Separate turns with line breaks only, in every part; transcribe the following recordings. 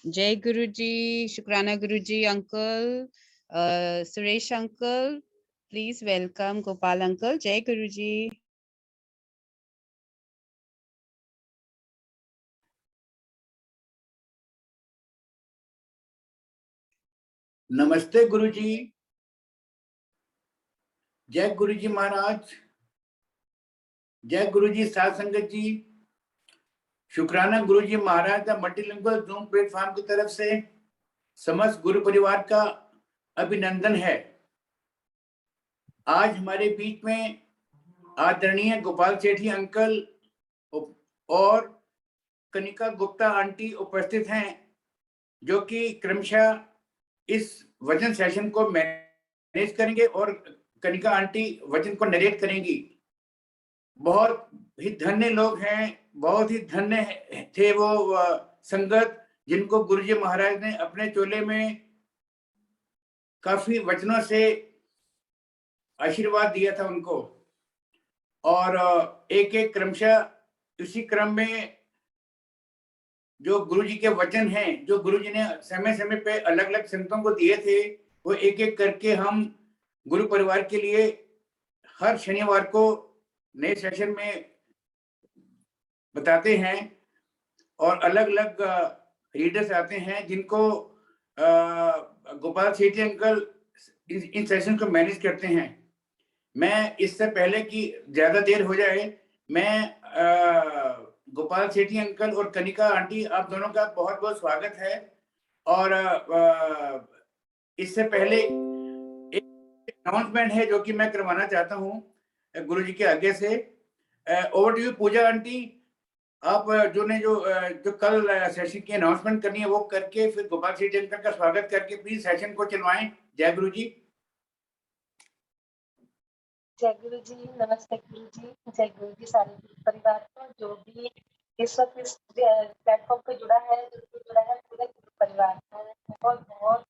जय गुरु जी, शुक्राना Guru ji, uncle, Suresh uncle, please welcome Gopal uncle. जय गुरु जी।
नमस्ते गुरु जी। जय गुरु जी महाराज, जय गुरु जी साध संगत जी। शुक्राना गुरु जी महाराज का मल्टीलिंगुअल जूम प्लेटफॉर्म की तरफ से समस्त गुरु परिवार का अभिनंदन है। आज हमारे बीच में आदरणीय गोपाल सेठी अंकल और कनिका गुप्ता आंटी उपस्थित हैं, जो कि क्रमशः इस वचन सेशन को मैनेज करेंगे और कनिका आंटी वचन को नरेट करेंगी। बहुत ही धन्य लोग हैं, बहुत ही धन्य थे वो संगत जिनको गुरुजी महाराज ने अपने चोले में काफी वचनों से आशीर्वाद दिया था उनको। और एक एक क्रमशः इसी क्रम में जो गुरुजी के वचन हैं, जो गुरुजी ने समय समय पे अलग अलग संतों को दिए थे, वो एक एक करके हम गुरु परिवार के लिए हर शनिवार को नए सेशन में बताते हैं। और अलग अलग रीडर्स आते हैं जिनको Gopal Sethi uncle in session को मैनेज करते हैं। मैं इससे पहले कि ज्यादा देर हो जाए, मैं गोपाल सेठी अंकल और कनिका आंटी, आप दोनों का बहुत बहुत स्वागत है। और इससे पहले एक अनाउंसमेंट है जो कि मैं करवाना चाहता हूँ गुरुजी के आगे से। Over to you Pooja aunty. आप जो कल सेशन की अनाउंसमेंट करनी है वो करके फिर गोपाल सेठी अंकल का स्वागत करके प्लीज सेशन को चलवाएं। जय गुरु जी।
जय गुरु जी, नमस्ते गुरु जी, जय गुरु जी सारे परिवार को, जो भी इस वक्त इस प्लेटफॉर्म पे जुड़ा है, पूरे परिवार को बहुत बहुत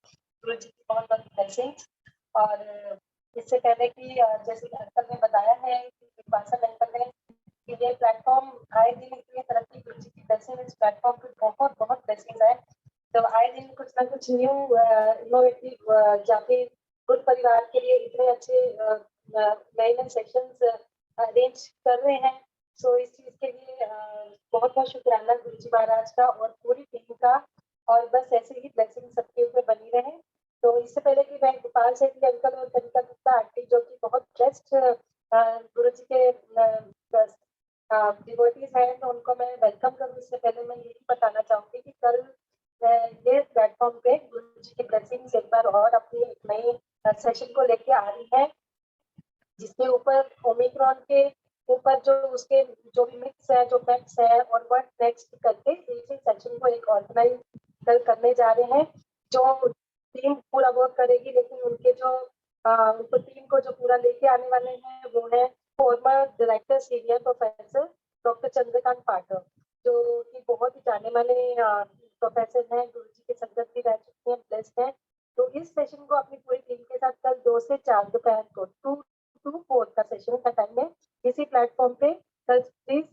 गुरु जी की बहुत बहुत ब्लेसिंग्स। और इससे पहले कि जैसे अंकल ने बताया है कि भाषण अंकल ने कि ये प्लेटफॉर्म आए दिन इतनी तरक्की, गुरु जी की ब्लेसिंग इस प्लेटफॉर्म पे बहुत बहुत ब्लेसिंग्स है। तो आए दिन कुछ ना कुछ न्यू इनोवेटिव या फिर गुरु परिवार के लिए इतने अच्छे नए नए सेशंस अरेंज कर रहे हैं। सो इस चीज के लिए बहुत बहुत शुक्राना गुरु जी महाराज का और पूरी टीम का, और बस ऐसे ही ब्लेसिंग सबके ऊपर बनी रहे। तो इससे पहले कि मैं गोपाल सेठी अंकल और कनिका गुप्ता आंटी जो कि बहुत बेस्ट गुरु जी के डिवोटीज हैं, तो उनको मैं वेलकम करूँ, इससे पहले मैं यही बताना चाहूंगी कि कल ये प्लेटफॉर्म पे गुरु जी की ब्लेसिंग्स एक बार और अपनी एक नई सेशन को लेके आ रही है, जिसके ऊपर ओमिक्रॉन के ऊपर जो उसके जो भी मिथ्स है, जो फैक्ट्स है और व्हाट नेक्स्ट करके इसी सेशन को एक ऑर्गेनाइज करने जा रहे हैं। जो टीम पूरा वर्क करेगी, लेकिन उनके जो उनको टीम को जो पूरा लेके आने वाले हैं वो है former director senior professor doctor Chandrakant Pathak, जो कि बहुत ही जाने माने प्रोफेसर हैं, गुरु जी के संगत भी रह चुके हैं, ब्लेस्ड हैं। तो इस सेशन को अपनी पूरी टीम के साथ कल 2 से 4 दोपहर को 2 to 4 का सेशन का टाइम है इसी प्लेटफॉर्म पे। कल प्लीज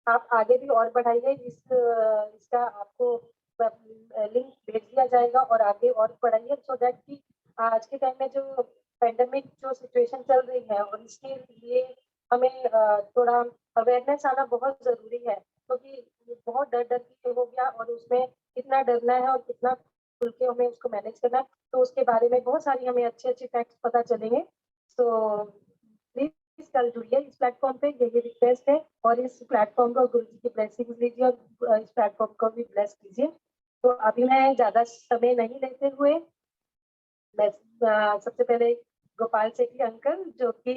आप आगे भी और बढ़ाइए, इसका आपको लिंक भेज दिया जाएगा और आगे और बढ़ाइए, सो दैट कि आज के टाइम में जो पेंडेमिक जो सिचुएशन चल रही है और इसके लिए हमें थोड़ा अवेयरनेस आना बहुत जरूरी है, क्योंकि बहुत डर डर के हो गया और उसमें कितना डरना है और कितना खुल के हमें उसको मैनेज करना है, तो उसके बारे में बहुत सारी हमें अच्छे अच्छे फैक्ट्स पता चलेंगे। तो प्लीज कल जुड़िए इस प्लेटफॉर्म पे, यही रिक्वेस्ट है, और इस प्लेटफॉर्म को गुरु जी की ब्लेसिंग्स लीजिए और इस प्लेटफॉर्म को भी ब्लेस कीजिए। तो अभी मैं ज्यादा समय नहीं लेते हुए मैं सबसे पहले गोपाल सेठी अंकल, जो कि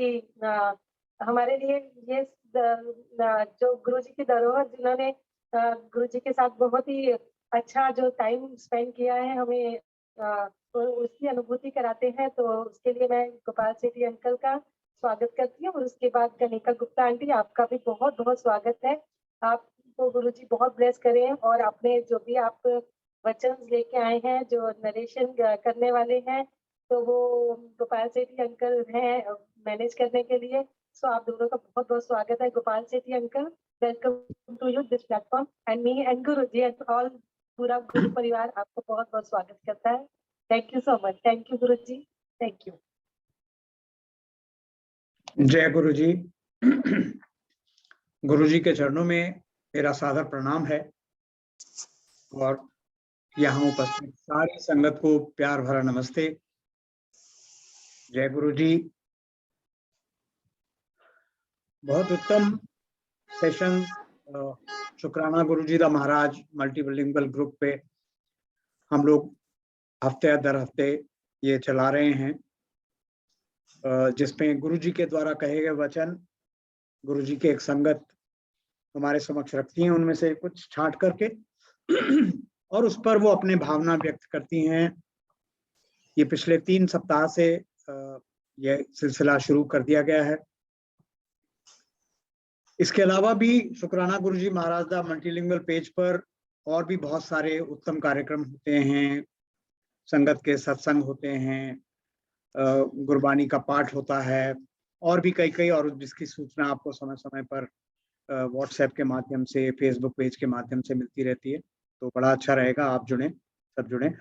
हमारे लिए ये जो गुरु जी की धरोहर, जिन्होंने गुरु जी के साथ बहुत ही अच्छा जो टाइम स्पेंड किया है, हमें तो उसकी अनुभूति कराते हैं। तो उसके लिए मैं गोपाल सेठी अंकल का स्वागत करती हूँ, और उसके बाद कनिका गुप्ता आंटी, आपका भी बहुत बहुत स्वागत है। आपको गुरु जी बहुत ब्लेस करें, और आपने जो भी आप वचन लेके आए हैं, जो नरेशन करने वाले हैं, तो वो गोपाल सेठी अंकल हैं मैनेज करने के लिए। सो आप दोनों का बहुत बहुत स्वागत है। Gopal Sethi uncle, welcome to you this platform, and me and Guru ji and all पूरा गुरु परिवार आपको बहुत बहुत स्वागत करता है। Thank you so much. Thank you Guru ji. Thank you.
जय गुरु जी। गुरु जी के चरणों में मेरा सादर प्रणाम है, और यहाँ उपस्थित सारी संगत को प्यार भरा नमस्ते। जय गुरु जी। बहुत उत्तम सेशन शुक्राना गुरु जी दा महाराज मल्टीबिलिंगुअल ग्रुप पे हम लोग हफ्ते दर हफ्ते ये चला रहे हैं, जिसमें गुरु जी के द्वारा कहे गए वचन गुरु जी के एक संगत हमारे समक्ष रखती हैं, उनमें से कुछ छांट करके और उस पर वो अपने भावना व्यक्त करती हैं। ये पिछले 3 सप्ताह से ये सिलसिला शुरू कर दिया गया है। इसके अलावा भी शुक्राना गुरु जी महाराज दा मल्टीलिंगुअल पेज पर और भी बहुत सारे उत्तम कार्यक्रम होते हैं, संगत के सत्संग होते हैं, गुरबानी का पाठ होता है, और भी कई और जिसकी सूचना आपको समय समय पर व्हाट्सएप के माध्यम से, फेसबुक पेज के माध्यम से मिलती रहती है। तो बड़ा अच्छा रहेगा आप जुड़ें, सब जुड़ें।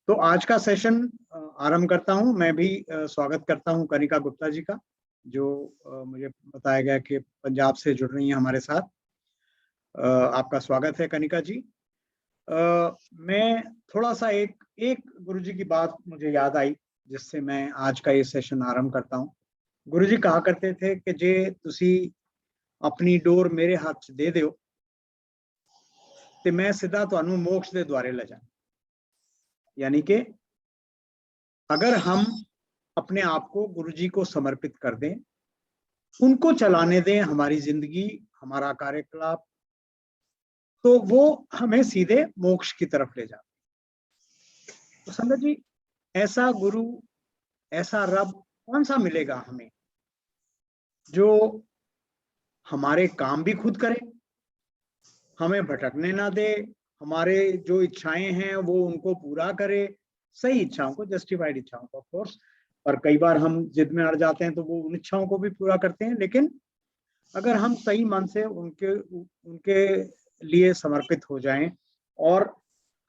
तो आज का सेशन आरंभ करता हूं। मैं भी स्वागत करता हूं कनिका गुप्ता जी का, जो मुझे बताया गया कि पंजाब से जुड़ रही हैं हमारे साथ। आपका स्वागत है कनिका जी। मैं थोड़ा सा एक गुरुजी की बात मुझे याद आई, जिससे मैं आज का ये सेशन आरंभ करता हूँ। गुरुजी कहा करते थे कि जे तुसी अपनी डोर मेरे हाथ दे दियो ते मैं सीधा तुहानू मोक्ष दे द्वारे ले जा। यानी कि अगर हम अपने आप को गुरुजी को समर्पित कर दें, उनको चलाने दें हमारी जिंदगी, हमारा कार्यकलाप, तो वो हमें सीधे मोक्ष की तरफ ले जाते। तो संगत जी, ऐसा गुरु, ऐसा रब कौन सा मिलेगा हमें, जो हमारे काम भी खुद करे, हमें भटकने ना दे, हमारे जो इच्छाएं हैं वो उनको पूरा करे, सही इच्छाओं को, जस्टिफाइड इच्छाओं को ऑफ कोर्स। और कई बार हम जिद में अड़ जाते हैं तो वो उन इच्छाओं को भी पूरा करते हैं, लेकिन अगर हम सही मन से उनके लिए समर्पित हो जाएं और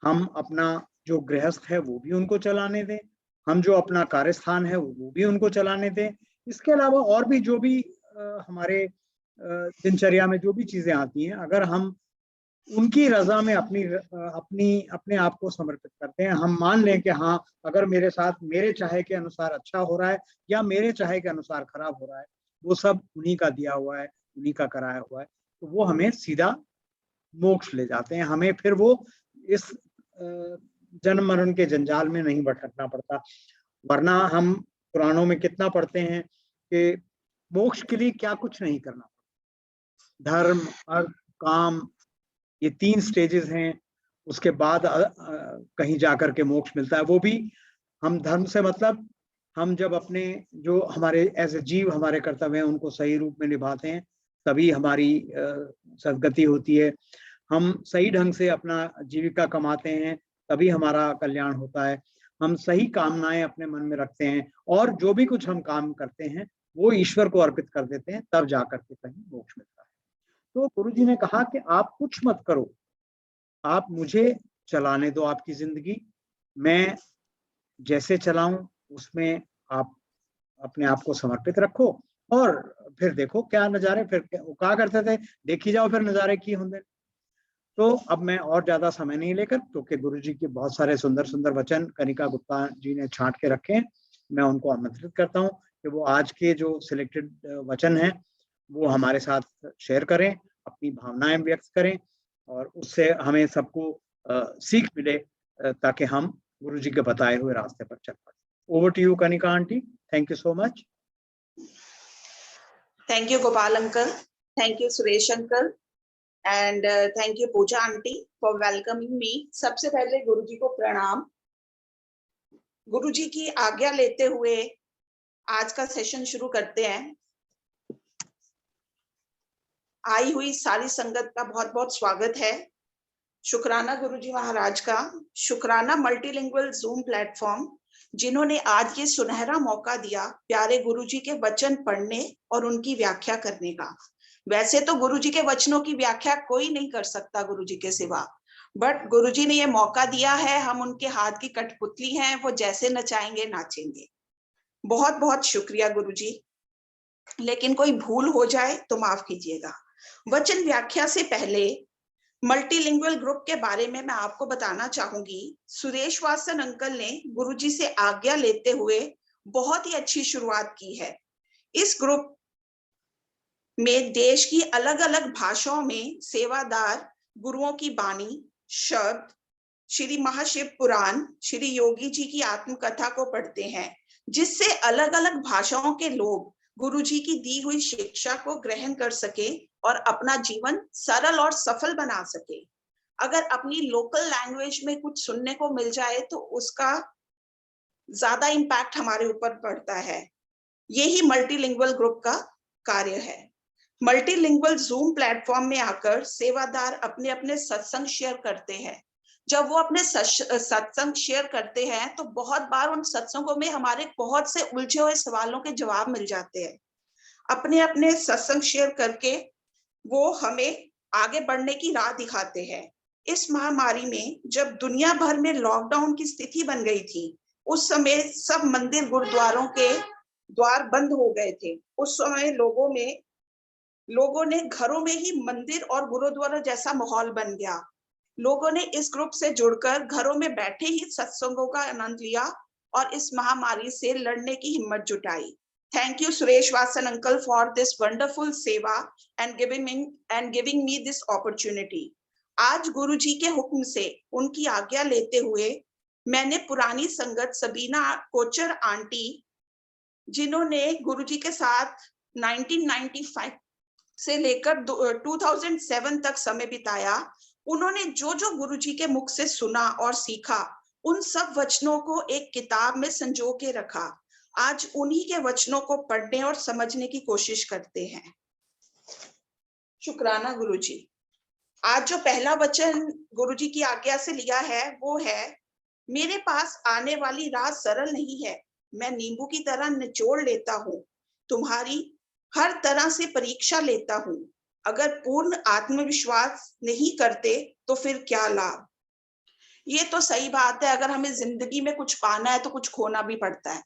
हम अपना
जो गृहस्थ है वो भी उनको चलाने दें, हम जो अपना कार्यस्थान है वो भी उनको चलाने दें। इसके अलावा और भी जो भी हमारे दिनचर्या में जो भी चीजें आती हैं, अगर हम उनकी रजा में अपने आप को समर्पित करते हैं, हम मान लें कि हाँ, अगर मेरे साथ मेरे चाहे के अनुसार अच्छा हो रहा है या मेरे चाहे के अनुसार खराब हो रहा है, वो सब उन्हीं का दिया हुआ है, उन्हीं का कराया हुआ है, तो वो हमें सीधा मोक्ष ले जाते हैं। हमें फिर वो इस जन्म मरण के जंजाल में नहीं भटकना पड़ता। वरना हम पुराणों में कितना पढ़ते हैं कि मोक्ष के लिए क्या कुछ नहीं करना, धर्म, अर्थ, काम, ये 3 स्टेजेस हैं। उसके बाद कहीं जाकर के मोक्ष मिलता है। वो भी हम धर्म से मतलब हम जब अपने जो हमारे एज ए जीव हमारे कर्तव्य हैं उनको सही रूप में निभाते हैं, तभी हमारी सद्गति होती है। हम सही ढंग से अपना जीविका कमाते हैं, तभी हमारा कल्याण होता है। हम सही कामनाएं अपने मन में रखते हैं और जो भी कुछ हम काम करते हैं वो ईश्वर को अर्पित कर देते हैं, तब जाकर के कहीं मोक्ष मिलता है। तो गुरुजी ने कहा कि आप कुछ मत करो, आप मुझे चलाने दो आपकी जिंदगी, मैं जैसे चलाऊं उसमें आप अपने आप को समर्पित रखो और फिर देखो क्या नजारे, फिर क्या करते थे, देखी जाओ फिर नजारे की होंगे। तो अब मैं और ज्यादा समय नहीं लेकर, क्योंकि गुरुजी के बहुत सारे सुंदर सुंदर वचन कनिका गुप्ता जी ने छांट के रखे हैं, मैं उनको आमंत्रित करता हूँ कि वो आज के जो सिलेक्टेड वचन हैं वो हमारे साथ शेयर करें, अपनी भावनाएं व्यक्त करें और उससे हमें सबको सीख मिले, ताकि हम गुरुजी के बताए हुए रास्ते पर चल पाए। Over to you Kanika aunty, thank you so much.
Thank you Gopal uncle, thank you Suresh uncle and thank you Pooja aunty for welcoming me. सबसे पहले गुरुजी को प्रणाम। गुरुजी की आज्ञा लेते हुए आज का सेशन शुरू करते हैं। आई हुई सारी संगत का बहुत बहुत स्वागत है। शुक्राना गुरुजी महाराज का, शुक्राना मल्टीलिंगुअल जूम प्लेटफॉर्म जिन्होंने आज ये सुनहरा मौका दिया प्यारे गुरुजी के वचन पढ़ने और उनकी व्याख्या करने का। वैसे तो गुरुजी के वचनों की व्याख्या कोई नहीं कर सकता गुरुजी के सिवा, बट गुरुजी ने ये मौका दिया है, हम उनके हाथ की कठपुतली हैं, वो जैसे नचाएंगे नाचेंगे। बहुत बहुत शुक्रिया गुरुजी। लेकिन कोई भूल हो जाए तो माफ कीजिएगा। वचन व्याख्या से पहले मल्टीलिंगुअल ग्रुप के बारे में मैं आपको बताना चाहूंगी। सुरेश वासन अंकल ने गुरुजी से आज्ञा लेते हुए बहुत ही अच्छी शुरुआत की है। इस ग्रुप में देश की अलग अलग भाषाओं में सेवादार गुरुओं की बानी, शब्द, श्री महाशिव पुराण, श्री योगी जी की आत्मकथा को पढ़ते हैं, जिससे अलग अलग भाषाओं के लोग गुरुजी की दी हुई शिक्षा को ग्रहण कर सके और अपना जीवन सरल और सफल बना सके। अगर अपनी लोकल लैंग्वेज में कुछ सुनने को मिल जाए तो उसका ज्यादा इम्पैक्ट हमारे ऊपर पड़ता है। यही मल्टीलिंगुअल ग्रुप का कार्य है। मल्टीलिंगुअल जूम प्लेटफॉर्म में आकर सेवादार अपने अपने सत्संग शेयर करते हैं। जब वो अपने सत्संग शेयर करते हैं तो बहुत बार उन सत्संगों में हमारे बहुत से उलझे हुए सवालों के जवाब मिल जाते हैं। अपने अपने सत्संग शेयर करके वो हमें आगे बढ़ने की राह दिखाते हैं। इस महामारी में जब दुनिया भर में लॉकडाउन की स्थिति बन गई थी, उस समय सब मंदिर गुरुद्वारों के द्वार बंद हो गए थे। उस समय लोगों ने घरों में ही मंदिर और गुरुद्वारा जैसा माहौल बन गया। लोगों ने इस ग्रुप से जुड़कर घरों में बैठे ही सत्संगों का आनंद लिया और इस महामारी से लड़ने की हिम्मत जुटाई। Thank you Suresh Vasan uncle for this wonderful सेवा and giving me this opportunity. आज गुरुजी के हुक्म से उनकी आज्ञा लेते हुए मैंने पुरानी संगत सबीना कोचर आंटी, जिन्होंने गुरुजी के साथ 1995 से लेकर 2007 तक समय बिताया, उन्होंने जो जो गुरुजी के मुख से सुना और सीखा, उन सब वचनों को एक किताब में संजो के रखा। आज उन्हीं के वचनों को पढ़ने और समझने की कोशिश करते हैं। शुक्राना गुरुजी। आज जो पहला वचन गुरुजी की आज्ञा से लिया है वो है, मेरे पास आने वाली राह सरल नहीं है, मैं नींबू की तरह निचोड़ लेता हूँ, तुम्हारी हर तरह से परीक्षा लेता हूँ। अगर पूर्ण आत्मविश्वास नहीं करते तो फिर क्या लाभ। ये तो सही बात है, अगर हमें जिंदगी में कुछ पाना है तो कुछ खोना भी पड़ता है।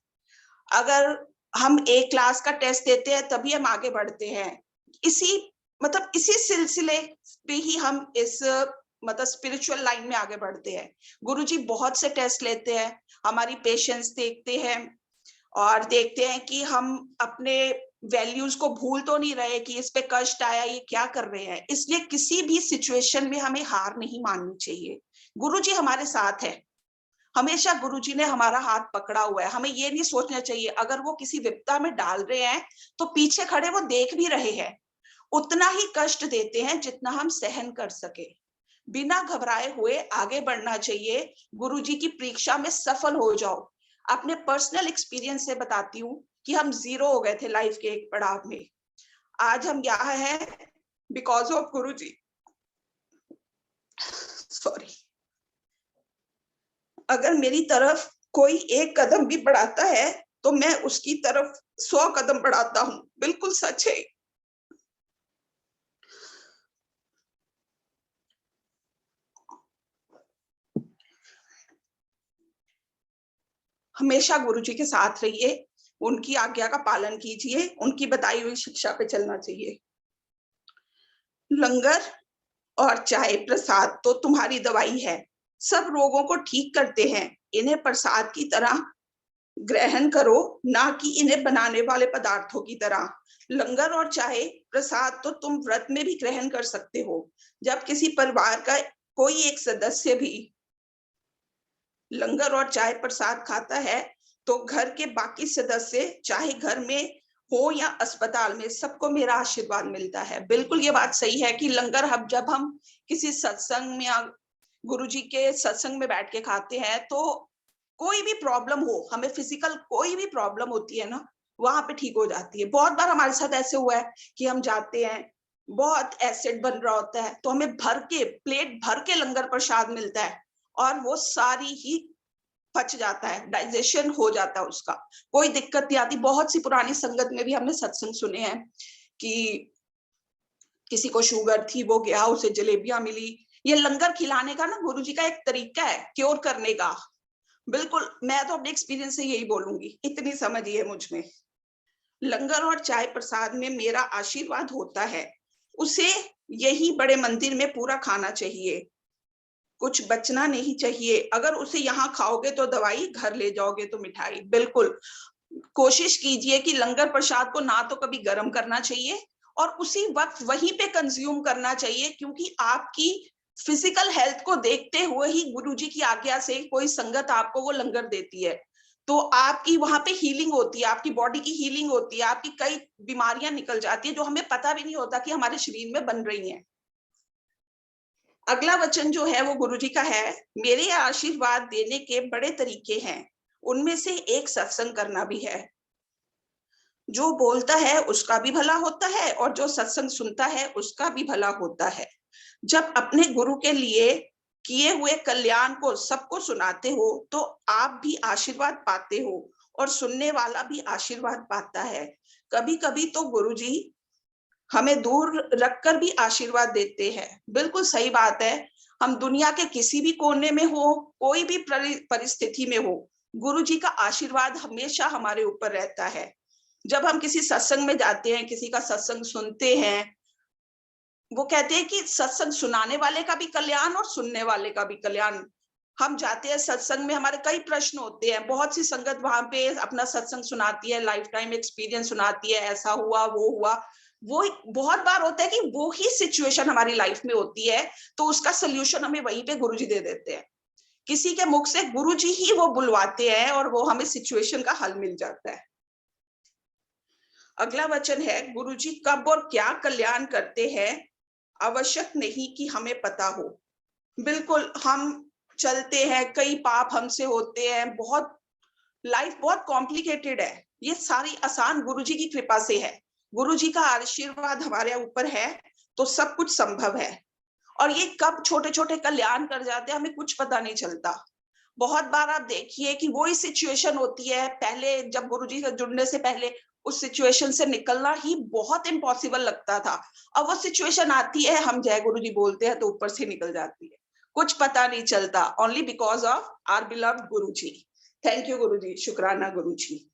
अगर हम एक क्लास का टेस्ट देते हैं तभी हम आगे बढ़ते हैं। इसी सिलसिले पे ही हम इस स्पिरिचुअल लाइन में आगे बढ़ते हैं। गुरुजी बहुत से टेस्ट लेते हैं, हमारी पेशेंस देखते हैं और देखते हैं कि हम अपने वैल्यूज को भूल तो नहीं रहे कि इस पे कष्ट आया, ये क्या कर रहे हैं। इसलिए किसी भी सिचुएशन में हमें हार नहीं माननी चाहिए। गुरुजी हमारे साथ है, हमेशा गुरुजी ने हमारा हाथ पकड़ा हुआ है। हमें ये नहीं सोचना चाहिए अगर वो किसी विपदा में डाल रहे हैं तो पीछे खड़े वो देख भी रहे हैं, उतना ही कष्ट देते हैं जितना हम सहन कर सके। बिना घबराए हुए आगे बढ़ना चाहिए। गुरुजी की परीक्षा में सफल हो जाओ। अपने पर्सनल एक्सपीरियंस से बताती हूँ कि हम 0 हो गए थे लाइफ के एक पड़ाव में, आज हम यहाँ हैं बिकॉज ऑफ गुरुजी। सॉरी, अगर मेरी तरफ कोई एक कदम भी बढ़ाता है तो मैं उसकी तरफ 100 कदम बढ़ाता हूँ। बिल्कुल सच है। हमेशा गुरुजी के साथ रहिए, उनकी आज्ञा का पालन कीजिए, उनकी बताई हुई शिक्षा पे चलना चाहिए। लंगर और चाय प्रसाद तो तुम्हारी दवाई है, सब रोगों को ठीक करते हैं। इन्हें प्रसाद की तरह ग्रहण करो, ना कि इन्हें बनाने वाले पदार्थों की तरह। लंगर और चाय प्रसाद तो तुम व्रत में भी ग्रहण कर सकते हो। जब किसी परिवार का कोई एक सदस्य भी लंगर और चाय प्रसाद खाता है तो घर के बाकी सदस्य, चाहे घर में हो या अस्पताल में, सबको मेरा आशीर्वाद मिलता है। बिल्कुल ये बात सही है कि लंगर जब हम किसी सत्संग में या गुरुजी के सत्संग में बैठ के खाते हैं तो कोई भी प्रॉब्लम हो, हमें फिजिकल कोई भी प्रॉब्लम होती है ना, वहां पे ठीक हो जाती है। बहुत बार हमारे साथ ऐसे हुआ है कि हम जाते हैं, बहुत एसिड बन रहा होता है तो हमें प्लेट भर के लंगर प्रसाद मिलता है और वो सारी ही पच जाता है, डाइजेशन हो जाता है उसका, कोई दिक्कत नहीं आती। बहुत सी पुरानी संगत में भी हमने सत्संग सुने हैं कि किसी को शुगर थी, वो गया, उसे जलेबियां मिली। ये लंगर खिलाने का ना गुरुजी का एक तरीका है क्योर करने का। बिल्कुल, मैं तो अपने एक्सपीरियंस से यही बोलूंगी, इतनी समझिए मुझ में। लंगर और चाय प्रसाद में मेरा आशीर्वाद होता है, उसे यही बड़े मंदिर में पूरा खाना चाहिए, कुछ बचना नहीं चाहिए। अगर उसे यहाँ खाओगे तो दवाई, घर ले जाओगे तो मिठाई। बिल्कुल कोशिश कीजिए कि लंगर प्रसाद को ना तो कभी गर्म करना चाहिए और उसी वक्त वहीं पे कंज्यूम करना चाहिए, क्योंकि आपकी फिजिकल हेल्थ को देखते हुए ही गुरुजी की आज्ञा से कोई संगत आपको वो लंगर देती है, तो आपकी वहां पे हीलिंग होती है, आपकी बॉडी की हीलिंग होती है, आपकी कई बीमारियां निकल जाती है जो हमें पता भी नहीं होता कि हमारे शरीर में बन रही हैं। अगला वचन जो है वो गुरुजी का है, मेरे आशीर्वाद देने के बड़े तरीके हैं, उनमें से एक सत्संग करना भी है। जो बोलता है उसका भी भला होता है और जो सत्संग सुनता है उसका भी भला होता है। जब अपने गुरु के लिए किए हुए कल्याण को सबको सुनाते हो तो आप भी आशीर्वाद पाते हो और सुनने वाला भी आशीर्वाद पाता है। कभी कभी तो गुरुजी हमें दूर रखकर भी आशीर्वाद देते हैं। बिल्कुल सही बात है, हम दुनिया के किसी भी कोने में हो, कोई भी परिस्थिति में हो, गुरुजी का आशीर्वाद हमेशा हमारे ऊपर रहता है। जब हम किसी सत्संग में जाते हैं, किसी का सत्संग सुनते हैं, वो कहते हैं कि सत्संग सुनाने वाले का भी कल्याण और सुनने वाले का भी कल्याण। हम जाते हैं सत्संग में, हमारे कई प्रश्न होते हैं, बहुत सी संगत वहां पे अपना सत्संग सुनाती है, लाइफ टाइम एक्सपीरियंस सुनाती है, ऐसा हुआ वो हुआ। वो बहुत बार होता है कि वो ही सिचुएशन हमारी लाइफ में होती है तो उसका सोल्यूशन हमें वहीं पे गुरुजी दे देते हैं। किसी के मुख से गुरुजी ही वो बुलवाते हैं और वो हमें सिचुएशन का हल मिल जाता है। अगला वचन है, गुरुजी कब और क्या कल्याण करते हैं आवश्यक नहीं कि हमें पता हो। बिल्कुल, हम चलते हैं, कई पाप हमसे होते हैं, बहुत लाइफ बहुत कॉम्प्लिकेटेड है, ये सारी आसान गुरुजी की कृपा से है। गुरुजी का आशीर्वाद हमारे ऊपर है तो सब कुछ संभव है। और ये कब छोटे छोटे कल्याण कर जाते हैं हमें कुछ पता नहीं चलता। बहुत बार आप देखिए कि वही सिचुएशन होती है, पहले जब गुरुजी से जुड़ने से पहले उस सिचुएशन से निकलना ही बहुत इम्पॉसिबल लगता था। अब वो सिचुएशन आती है, हम जय गुरुजी बोलते हैं तो ऊपर से निकल जाती है। कुछ पता नहीं चलता, only because of our beloved Guruji. Thank you Guruji, शुक्राना गुरुजी।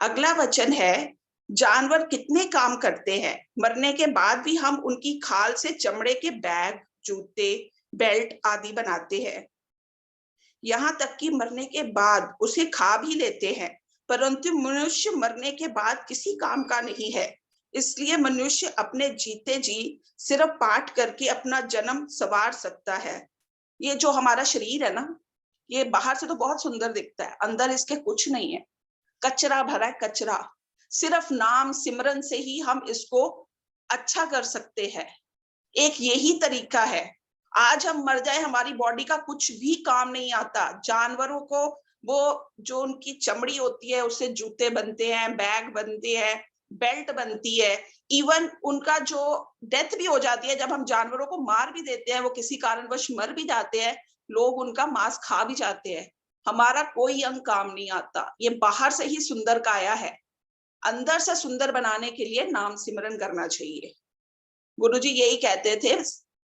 अगला वचन है, जानवर कितने काम करते हैं, मरने के बाद भी हम उनकी खाल से चमड़े के बैग, जूते, बेल्ट आदि बनाते हैं। यहाँ तक कि मरने के बाद उसे खा भी लेते हैं, परंतु मनुष्य मरने के बाद किसी काम का नहीं है। इसलिए मनुष्य अपने जीते जी सिर्फ पाठ करके अपना जन्म संवार सकता है। ये जो हमारा शरीर है ना, ये बाहर से तो बहुत सुंदर दिखता है, अंदर इसके कुछ नहीं है, कचरा भरा है, कचरा। सिर्फ नाम सिमरन से ही हम इसको अच्छा कर सकते हैं। एक यही तरीका है। आज हम मर जाए, हमारी बॉडी का कुछ भी काम नहीं आता। जानवरों को वो जो उनकी चमड़ी होती है उससे जूते बनते हैं, बैग बनते हैं, बेल्ट बनती है। इवन उनका जो डेथ भी हो जाती है, जब हम जानवरों को मार भी देते हैं, वो किसी कारणवश मर भी जाते हैं, लोग उनका मांस खा भी जाते हैं। हमारा कोई अंग काम नहीं आता। ये बाहर से ही सुंदर काया है, अंदर से सुंदर बनाने के लिए नाम सिमरन करना चाहिए। गुरुजी यही कहते थे,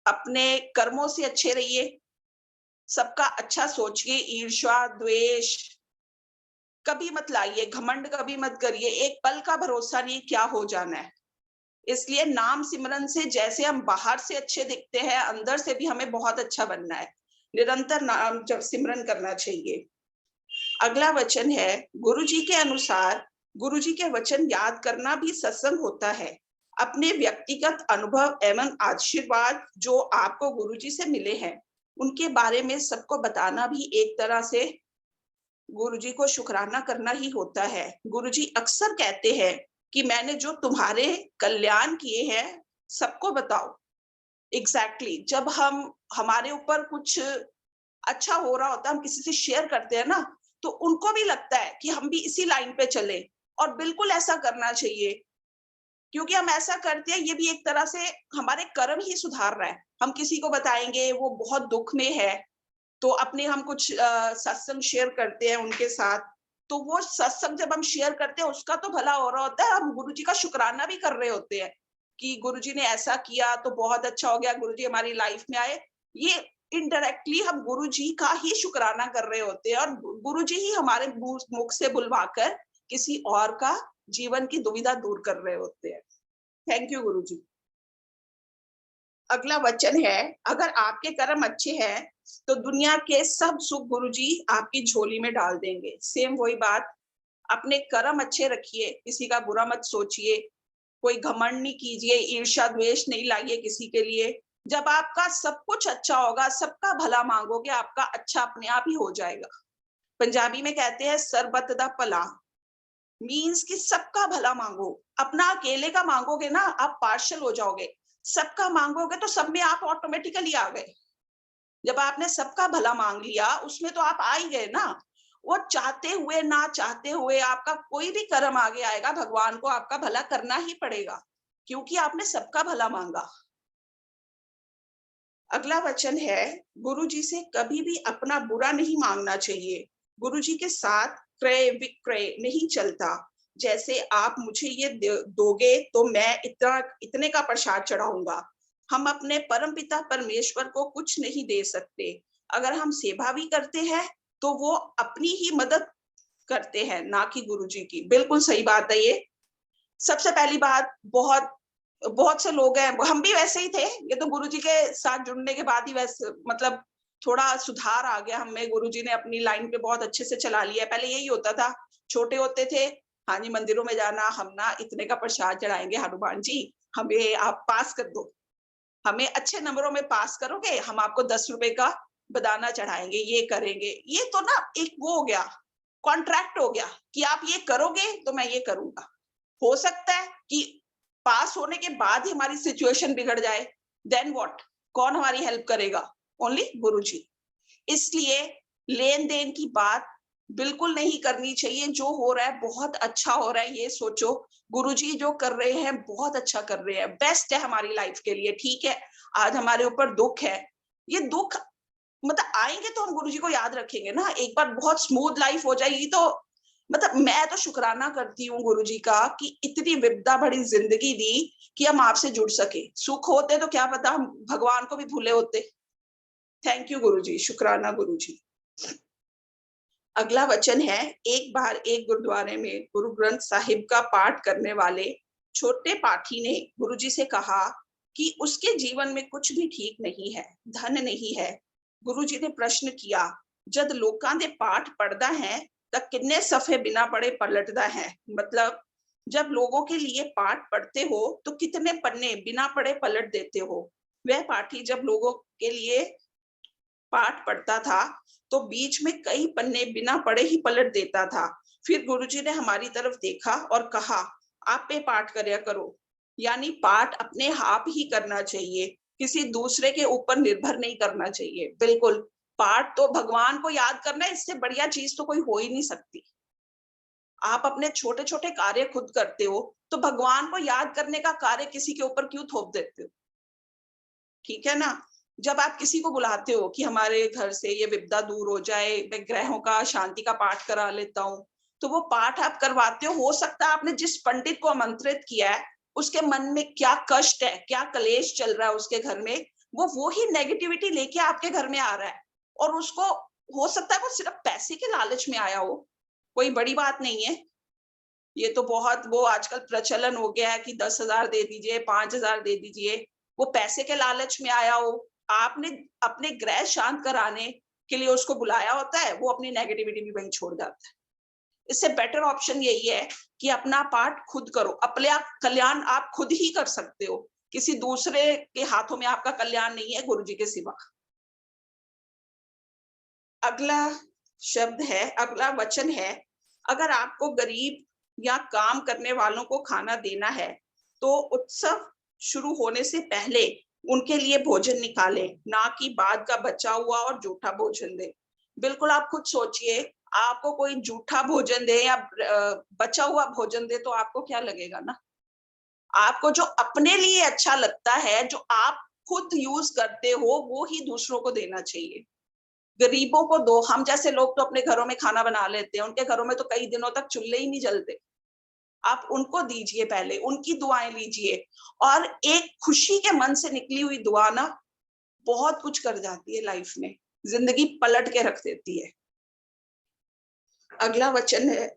अपने कर्मों से अच्छे रहिए, सबका अच्छा सोचिए, ईर्ष्या द्वेष कभी मत लाइए, घमंड कभी मत करिए, एक पल का भरोसा नहीं क्या हो जाना है। इसलिए नाम सिमरन से जैसे हम बाहर से अच्छे दिखते हैं, अंदर से भी हमें बहुत अच्छा बनना है। निरंतर नाम जब सिमरन करना चाहिए। अगला वचन है, गुरुजी के अनुसार गुरुजी के वचन याद करना भी सत्संग होता है। अपने व्यक्तिगत अनुभव एवं आशीर्वाद जो आपको गुरुजी से मिले हैं, उनके बारे में सबको बताना भी एक तरह से गुरुजी को शुक्राना करना ही होता है। गुरुजी अक्सर कहते हैं कि मैंने जो तुम्हारे कल्याण किए हैं सबको बताओ। एग्जैक्टली जब हमारे ऊपर कुछ अच्छा हो रहा होता है, हम किसी से शेयर करते हैं ना, तो उनको भी लगता है कि हम भी इसी लाइन पे चले, और बिल्कुल ऐसा करना चाहिए। क्योंकि हम ऐसा करते हैं, ये भी एक तरह से हमारे कर्म ही सुधार रहा है। हम किसी को बताएंगे, वो बहुत दुख में है, तो अपने हम कुछ सत्संग शेयर करते हैं उनके साथ, तो वो सत्संग जब हम शेयर करते हैं उसका तो भला हो रहा होता है, हम गुरुजी का शुक्राना भी कर रहे होते हैं कि गुरुजी ने ऐसा किया तो बहुत अच्छा हो गया, गुरुजी हमारी लाइफ में आए। ये इनडायरेक्टली हम गुरुजी का ही शुक्राना कर रहे होते हैं, और गुरुजी ही हमारे मुख से बुलवाकर किसी और का जीवन की दुविधा दूर कर रहे होते हैं। थैंक यू गुरुजी। अगला वचन है, अगर आपके कर्म अच्छे हैं तो दुनिया के सब सुख गुरुजी आपकी झोली में डाल देंगे। सेम वही बात, अपने कर्म अच्छे रखिए, किसी का बुरा मत सोचिए, कोई घमंड नहीं कीजिए, ईर्ष्या द्वेष नहीं लाइए किसी के लिए। जब आपका सब कुछ अच्छा होगा, सबका भला मांगोगे, आपका अच्छा अपने आप ही हो जाएगा। पंजाबी में कहते हैं सरबत दा भला, मीन्स कि सबका भला मांगो। अपना अकेले का मांगोगे ना, आप पार्शल हो जाओगे। सबका मांगोगे तो सब में आप ऑटोमेटिकली आ गए। जब आपने सबका भला मांग लिया, उसमें तो आप आ ही गए ना। वो चाहते हुए ना चाहते हुए आपका कोई भी कर्म आगे आएगा, भगवान को आपका भला करना ही पड़ेगा, क्योंकि आपने सबका भला मांगा। अगला वचन है, गुरुजी से कभी भी अपना बुरा नहीं मांगना चाहिए। गुरुजी के साथ क्रय विक्रय नहीं चलता। जैसे आप मुझे ये दोगे तो मैं इतने का प्रसाद चढ़ाऊंगा। हम अपने परमपिता परमेश्वर को कुछ नहीं दे सकते। अगर हम सेवा भी करते हैं तो वो अपनी ही मदद करते हैं, ना कि गुरुजी की। बिल्कुल सही बात है ये। सबसे पहली बात, बहुत से लोग हैं, हम भी वैसे ही थे, ये तो गुरुजी के साथ जुड़ने के बाद ही वैसे मतलब थोड़ा सुधार आ गया हमें। गुरुजी ने अपनी लाइन पे बहुत अच्छे से चला लिया। पहले यही होता था, छोटे होते थे, हाँ जी मंदिरों में जाना, हम ना इतने का प्रसाद चढ़ाएंगे, हनुमान जी हमें आप पास कर दो, हमें अच्छे नंबरों में पास करोगे, हम आपको 10 रुपए का बदाना चढ़ाएंगे, ये करेंगे। ये तो ना एक वो हो गया, कॉन्ट्रैक्ट हो गया कि आप ये करोगे तो मैं ये करूंगा। हो सकता है कि पास होने के बाद ही हमारी सिचुएशन बिगड़ जाए, देन व्हाट, कौन हमारी हेल्प करेगा? ओनली गुरुजी। इसलिए लेन देन की बात बिल्कुल नहीं करनी चाहिए। जो हो रहा है बहुत अच्छा हो रहा है, ये सोचो गुरुजी जो कर रहे हैं बहुत अच्छा कर रहे हैं, बेस्ट है हमारी लाइफ के लिए। ठीक है, आज हमारे ऊपर दुख है, ये दुख मतलब आएंगे तो हम गुरुजी को याद रखेंगे ना। एक बार बहुत स्मूथ लाइफ हो जाएगी तो मतलब मैं तो शुक्राना करती हूँ गुरुजी का कि इतनी विपदा भरी जिंदगी दी कि हम आपसे जुड़ सके। सुख होते तो क्या पता हम भगवान को भी भूले होते। थैंक यू गुरुजी, शुक्राना गुरुजी। अगला वचन है, एक बार एक गुरुद्वारे में गुरु ग्रंथ साहिब का पाठ करने वाले छोटे पाठी ने गुरुजी से कहा कि उसके जीवन में कुछ भी ठीक नहीं है, धन नहीं है। गुरुजी ने प्रश्न किया, जद लोकां दे पाठ पढ़दा है तो किन्ने सफे बिना पढ़े पलटदा है। मतलब जब लोगों के लिए पाठ पढ़ते हो तो कितने पन्ने बिना पढ़े पलट देते हो। वह पाठी जब लोगों के लिए पाठ पढ़ता था तो बीच में कई पन्ने बिना पढ़े ही पलट देता था। फिर गुरुजी ने हमारी तरफ देखा और कहा, आप पे पाठ करया करो। यानी पाठ अपने आप ही करना चाहिए, किसी दूसरे के ऊपर निर्भर नहीं करना चाहिए। बिल्कुल, पाठ तो भगवान को याद करना, इससे बढ़िया चीज तो कोई हो ही नहीं सकती। आप अपने छोटे छोटे कार्य खुद करते हो तो भगवान को याद करने का कार्य किसी के ऊपर क्यों थोप देते हो? ठीक है ना। जब आप किसी को बुलाते हो कि हमारे घर से ये विपदा दूर हो जाए, मैं ग्रहों का शांति का पाठ करा लेता हूँ, तो वो पाठ आप करवाते हो सकता है आपने जिस पंडित को आमंत्रित किया है उसके मन में क्या कष्ट है, क्या कलेश चल रहा है उसके घर में, वो ही नेगेटिविटी लेके आपके घर में आ रहा है। और उसको हो सकता है वो सिर्फ पैसे के लालच में आया हो, कोई बड़ी बात नहीं है। ये तो बहुत वो आजकल प्रचलन हो गया है कि 10,000 दे दीजिए, 5,000 दे दीजिए। वो पैसे के लालच में आया हो, आपने अपने ग्रह शांत कराने के लिए उसको बुलाया होता है, वो अपनी नेगेटिविटी भी वहीं छोड़ जाता है। इससे बेटर ऑप्शन यही है कि अपना पाठ खुद करो, अपने कल्याण आप खुद ही कर सकते हो, किसी दूसरे के हाथों में आपका कल्याण नहीं है गुरुजी के सिवा। अगला शब्द है, अगला वचन है, अगर आपको गरीब या काम करने वालों को खाना देना है तो उत्सव शुरू होने से पहले उनके लिए भोजन निकाले, ना कि बाद का बचा हुआ और जूठा भोजन दे। बिल्कुल आप खुद सोचिए, आपको कोई जूठा भोजन दे या बचा हुआ भोजन दे तो आपको क्या लगेगा ना। आपको जो अपने लिए अच्छा लगता है, जो आप खुद यूज करते हो, वो ही दूसरों को देना चाहिए। गरीबों को दो। हम जैसे लोग तो अपने घरों में खाना बना लेते हैं, उनके घरों में तो कई दिनों तक चूल्हे ही नहीं जलते। आप उनको दीजिए, पहले उनकी दुआएं लीजिए, और एक खुशी के मन से निकली हुई दुआ ना बहुत कुछ कर जाती है लाइफ में, जिंदगी पलट के रख देती है। अगला वचन है,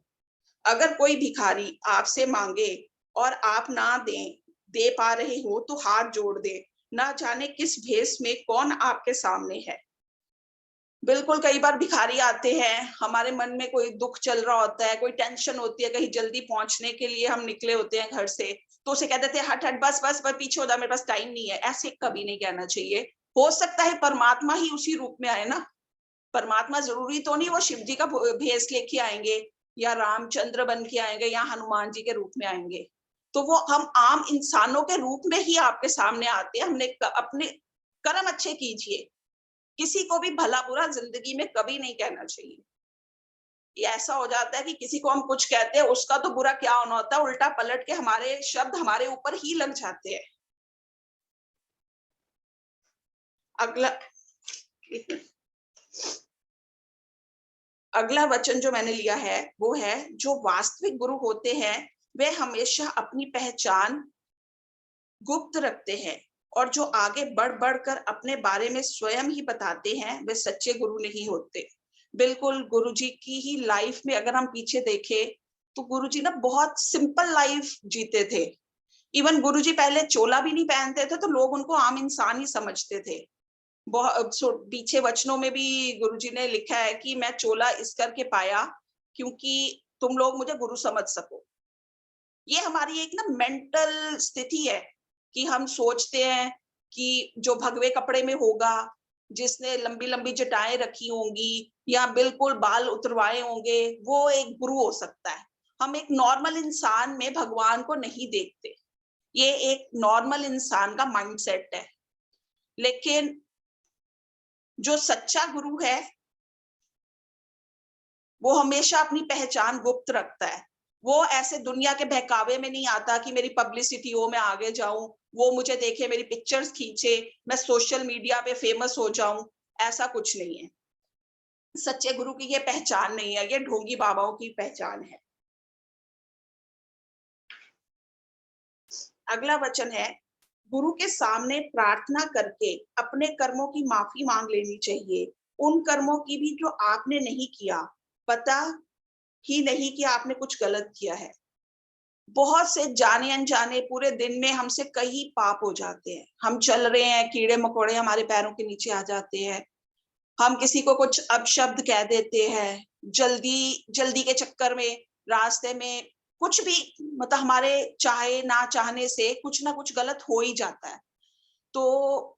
अगर कोई भिखारी आपसे मांगे और आप ना दे पा रहे हो तो हाथ जोड़ दे, ना जाने किस भेष में कौन आपके सामने है। बिल्कुल, कई बार भिखारी आते हैं, हमारे मन में कोई दुख चल रहा होता है, कोई टेंशन होती है, कहीं जल्दी पहुंचने के लिए हम निकले होते हैं घर से, तो उसे कह देते हैं हट हट बस बस बस पीछे हो जा, मेरे पास टाइम नहीं है। ऐसे कभी नहीं कहना चाहिए। हो सकता है परमात्मा ही उसी रूप में आए ना, परमात्मा जरूरी तो नहीं वो शिव जी का भेष लेके आएंगे या रामचंद्र बन के आएंगे या हनुमान जी के रूप में आएंगे। तो वो हम आम इंसानों के रूप में ही आपके सामने आते हैं। हमने अपने कर्म अच्छे कीजिए, किसी को भी भला बुरा जिंदगी में कभी नहीं कहना चाहिए। ये ऐसा हो जाता है कि किसी को हम कुछ कहते हैं, उसका तो बुरा क्या होना होता है, उल्टा पलट के हमारे शब्द हमारे ऊपर ही लग जाते हैं। अगला वचन जो मैंने लिया है वो है, जो वास्तविक गुरु होते हैं वे हमेशा अपनी पहचान गुप्त रखते हैं, और जो आगे बढ़ बढ़कर अपने बारे में स्वयं ही बताते हैं वे सच्चे गुरु नहीं होते। बिल्कुल, गुरुजी की ही लाइफ में अगर हम पीछे देखें तो गुरुजी ना बहुत सिंपल लाइफ जीते थे। इवन गुरुजी पहले चोला भी नहीं पहनते थे तो लोग उनको आम इंसान ही समझते थे। पीछे वचनों में भी गुरुजी ने लिखा है कि मैं चोला इस करके पाया क्योंकि तुम लोग मुझे गुरु समझ सको। ये हमारी एक ना मेंटल स्थिति है कि हम सोचते हैं कि जो भगवे कपड़े में होगा, जिसने लंबी लंबी जटाएं रखी होंगी या बिल्कुल बाल उतरवाए होंगे, वो एक गुरु हो सकता है। हम एक नॉर्मल इंसान में भगवान को नहीं देखते। ये एक नॉर्मल इंसान का माइंडसेट है। लेकिन जो सच्चा गुरु है वो हमेशा अपनी पहचान गुप्त रखता है। वो ऐसे दुनिया के बहकावे में नहीं आता कि मेरी पब्लिसिटी हो, मैं आगे जाऊं, वो मुझे देखे, मेरी पिक्चर्स खींचे, मैं सोशल मीडिया पे फेमस हो जाऊं। ऐसा कुछ नहीं है। सच्चे गुरु की ये पहचान नहीं है, ये ढोंगी बाबाओं की पहचान है। अगला वचन है, गुरु के सामने प्रार्थना करके अपने कर्मों की माफी मांग लेनी चाहिए, उन कर्मों की भी जो आपने नहीं किया, पता ही नहीं कि आपने कुछ गलत किया है। बहुत से जाने अनजाने पूरे दिन में हमसे कई पाप हो जाते हैं। हम चल रहे हैं, कीड़े मकोड़े हमारे पैरों के नीचे आ जाते हैं, हम किसी को कुछ अपशब्द कह देते हैं, जल्दी के चक्कर में रास्ते में कुछ भी, मतलब हमारे चाहे ना चाहने से कुछ ना कुछ गलत हो ही जाता है। तो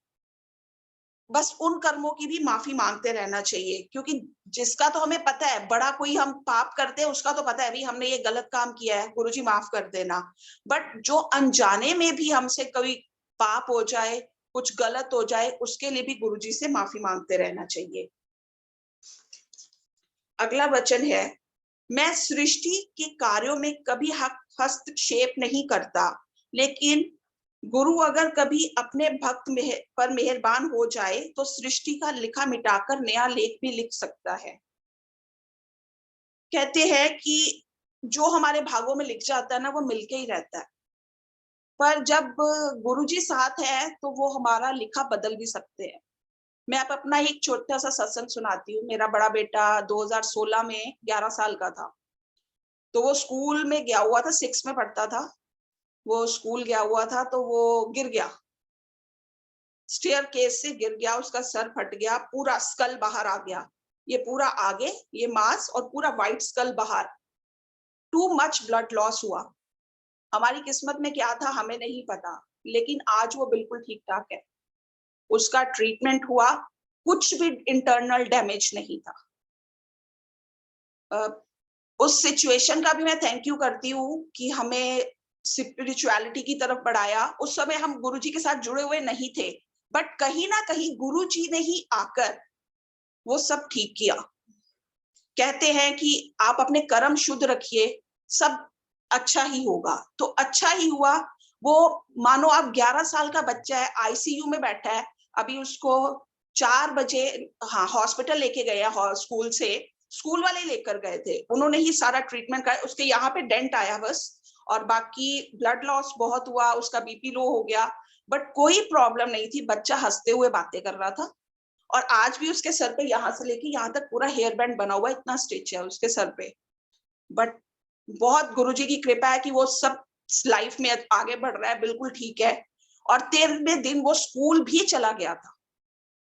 बस उन कर्मों की भी माफी मांगते रहना चाहिए, क्योंकि जिसका तो हमें पता है, बड़ा कोई हम पाप करते हैं उसका तो पता है भी हमने ये गलत काम किया है, गुरुजी माफ कर देना। बट जो अनजाने में भी हमसे कभी पाप हो जाए, कुछ गलत हो जाए, उसके लिए भी गुरुजी से माफी मांगते रहना चाहिए। अगला वचन है, मैं सृष्टि के कार्यों में कभी हस्तक्षेप नहीं करता, लेकिन गुरु अगर कभी अपने भक्त पर मेहरबान हो जाए तो सृष्टि का लिखा मिटाकर नया लेख भी लिख सकता है। कहते हैं कि जो हमारे भागों में लिख जाता है ना, वो मिलके ही रहता है, पर जब गुरुजी साथ है तो वो हमारा लिखा बदल भी सकते हैं। मैं आप अपना एक छोटा सा सत्संग सुनाती हूँ। मेरा बड़ा बेटा 2016 में 11 साल का था, तो वो स्कूल में गया हुआ था, 6 में पढ़ता था। वो स्कूल गया हुआ था तो वो गिर गया, स्टेयर केस से गिर गया, उसका सर फट गया, पूरा स्कल बाहर आ गया, ये पूरा आगे ये मांस और पूरा व्हाइट स्कल बाहर। टू मच ब्लड लॉस हुआ। हमारी किस्मत में क्या था हमें नहीं पता, लेकिन आज वो बिल्कुल ठीक ठाक है। उसका ट्रीटमेंट हुआ, कुछ भी इंटरनल डैमेज नहीं था। उस सिचुएशन का भी मैं थैंक यू करती हूँ कि हमें स्पिरिचुअलिटी की तरफ बढ़ाया। उस समय हम गुरुजी के साथ जुड़े हुए नहीं थे, बट कहीं ना कहीं गुरुजी ने ही आकर वो सब ठीक किया। कहते हैं कि आप अपने कर्म शुद्ध रखिए, सब अच्छा ही होगा। तो अच्छा ही हुआ। वो मानो आप 11 साल का बच्चा है, आईसीयू में बैठा है, अभी उसको 4 बजे हाँ हॉस्पिटल लेके गए, स्कूल से, स्कूल वाले लेकर गए थे, उन्होंने ही सारा ट्रीटमेंट कराया। उसके यहाँ पे डेंट आया बस, और बाकी ब्लड लॉस बहुत हुआ, उसका बीपी लो हो गया, बट कोई प्रॉब्लम नहीं थी। बच्चा हंसते हुए बातें कर रहा था, और आज भी उसके सर पे यहाँ से लेके यहाँ तक पूरा हेयर बैंड बना हुआ है, इतना स्टिच है उसके सर पे। बट बहुत गुरुजी की कृपा है कि वो सब लाइफ में आगे बढ़ रहा है, बिल्कुल ठीक है। और 13वें दिन वो स्कूल भी चला गया था।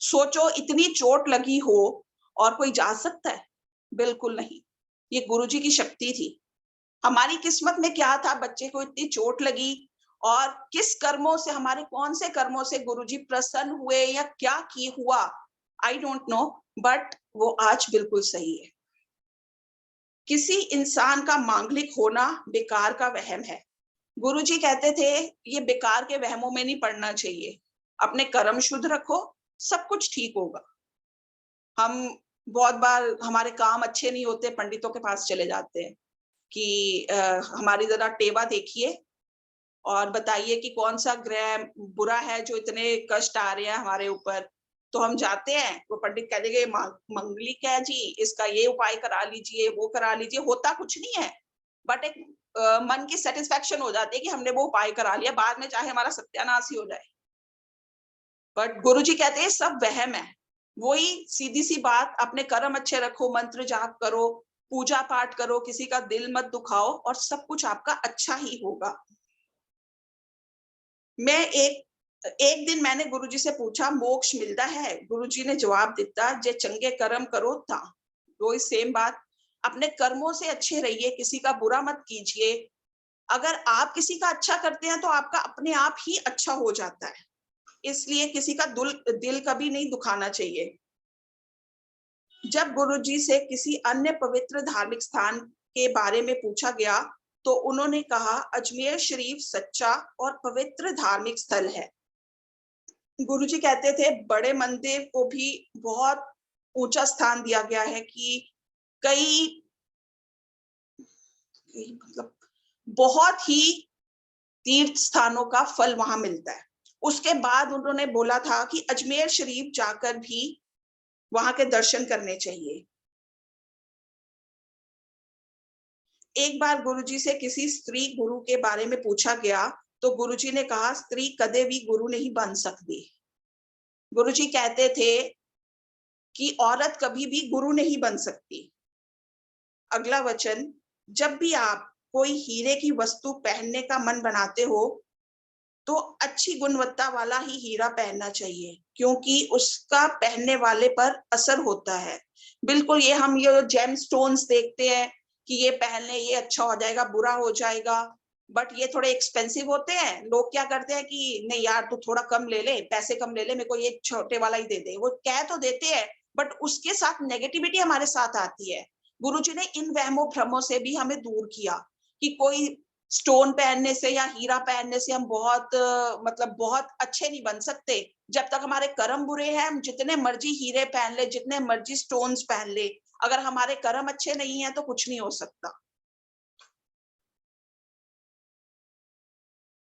सोचो, इतनी चोट लगी हो और कोई जा सकता है? बिल्कुल नहीं। ये गुरुजी की शक्ति थी। हमारी किस्मत में क्या था, बच्चे को इतनी चोट लगी, और किस कर्मों से, हमारे कौन से कर्मों से गुरुजी प्रसन्न हुए या क्या की हुआ, आई डोंट नो, बट वो आज बिल्कुल सही है। किसी इंसान का मांगलिक होना बेकार का वहम है। गुरुजी कहते थे ये बेकार के वहमों में नहीं पड़ना चाहिए, अपने कर्म शुद्ध रखो, सब कुछ ठीक होगा। हम बहुत बार हमारे काम अच्छे नहीं होते, पंडितों के पास चले जाते हैं कि हमारी जरा टेवा देखिए और बताइए कि कौन सा ग्रह बुरा है जो इतने कष्ट आ रहे हैं हमारे ऊपर। तो हम जाते हैं, वो पंडित कह देंगे मंगलिक है जी, इसका ये उपाय करा लीजिए, वो करा लीजिए। होता कुछ नहीं है, बट एक मन की सेटिस्फेक्शन हो जाती है कि हमने वो उपाय करा लिया, बाद में चाहे हमारा सत्यानाश ही हो जाए। बट गुरुजी कहते हैं सब वहम है। वही सीधी सी बात, अपने कर्म अच्छे रखो, मंत्र जाप करो, पूजा पाठ करो, किसी का दिल मत दुखाओ, और सब कुछ आपका अच्छा ही होगा। मैं एक दिन मैंने गुरुजी से पूछा मोक्ष मिलता है? गुरुजी ने जवाब दिता, जे चंगे कर्म करो ता। वही सेम बात, अपने कर्मों से अच्छे रहिए, किसी का बुरा मत कीजिए। अगर आप किसी का अच्छा करते हैं तो आपका अपने आप ही अच्छा हो जाता है, इसलिए किसी का दिल कभी नहीं दुखाना चाहिए। जब गुरुजी से किसी अन्य पवित्र धार्मिक स्थान के बारे में पूछा गया तो उन्होंने कहा अजमेर शरीफ सच्चा और पवित्र धार्मिक स्थल है। गुरुजी कहते थे बड़े मंदिर को भी बहुत ऊंचा स्थान दिया गया है कि कई मतलब बहुत ही तीर्थ स्थानों का फल वहां मिलता है। उसके बाद उन्होंने बोला था कि अजमेर शरीफ जाकर भी वहां के दर्शन करने चाहिए। एक बार गुरुजी से किसी स्त्री गुरु के बारे में पूछा गया तो गुरुजी ने कहा, स्त्री कदे भी गुरु नहीं बन सकती। गुरुजी कहते थे कि औरत कभी भी गुरु नहीं बन सकती। अगला वचन, जब भी आप कोई हीरे की वस्तु पहनने का मन बनाते हो तो अच्छी गुणवत्ता वाला ही हीरा पहनना चाहिए, क्योंकि उसका पहनने वाले पर असर होता है। बिल्कुल ये हम ये जेम स्टोन्स देखते हैं कि ये पहनने ये अच्छा हो जाएगा, बुरा हो जाएगा, बट ये थोड़े एक्सपेंसिव होते हैं। लोग क्या करते हैं कि नहीं यार तू थोड़ा कम ले ले, पैसे कम ले ले, मेरे को ये छोटे वाला ही दे दे। वो कह तो देते हैं बट उसके साथ नेगेटिविटी हमारे साथ आती है। गुरुजी ने इन वहमों भ्रमों से भी हमें दूर किया कि कोई स्टोन पहनने से या हीरा पहनने से हम बहुत मतलब बहुत अच्छे नहीं बन सकते। जब तक हमारे कर्म बुरे हैं, हम जितने मर्जी हीरे पहन ले, जितने मर्जी स्टोन्स पहन ले, अगर हमारे कर्म अच्छे नहीं है तो कुछ नहीं हो सकता।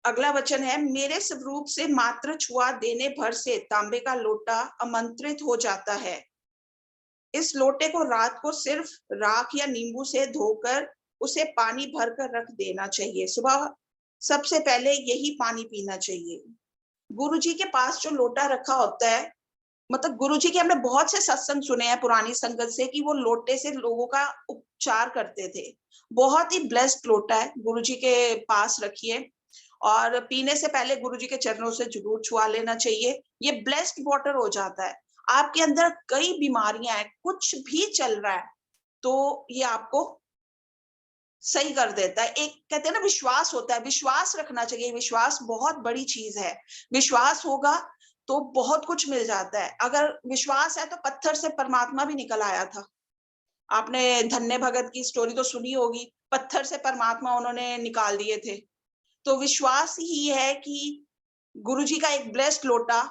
अगला वचन है, मेरे स्वरूप से मात्र छुआ देने भर से तांबे का लोटा आमंत्रित हो जाता है। इस लोटे को रात को सिर्फ राख या नींबू से धोकर उसे पानी भरकर रख देना चाहिए। सुबह सबसे पहले यही पानी पीना चाहिए। गुरुजी के पास जो लोटा रखा होता है, मतलब गुरुजी के हमने बहुत से सत्संग सुने हैं पुरानी संगत से कि वो लोटे से लोगों का उपचार करते थे। बहुत ही ब्लेस्ड लोटा है, गुरुजी के पास रखिए और पीने से पहले गुरुजी के चरणों से जरूर छुआ लेना चाहिए। ये ब्लेस्ड वाटर हो जाता है। आपके अंदर कई बीमारियां हैं, कुछ भी चल रहा है तो ये आपको सही कर देता है। एक कहते हैं ना विश्वास होता है, विश्वास रखना चाहिए। विश्वास बहुत बड़ी चीज है। विश्वास होगा तो बहुत कुछ मिल जाता है। अगर विश्वास है तो पत्थर से परमात्मा भी निकल आया था। आपने धन्य भगत की स्टोरी तो सुनी होगी, पत्थर से परमात्मा उन्होंने निकाल दिए थे। तो विश्वास ही है कि गुरुजी का एक ब्लेस्ड लोटा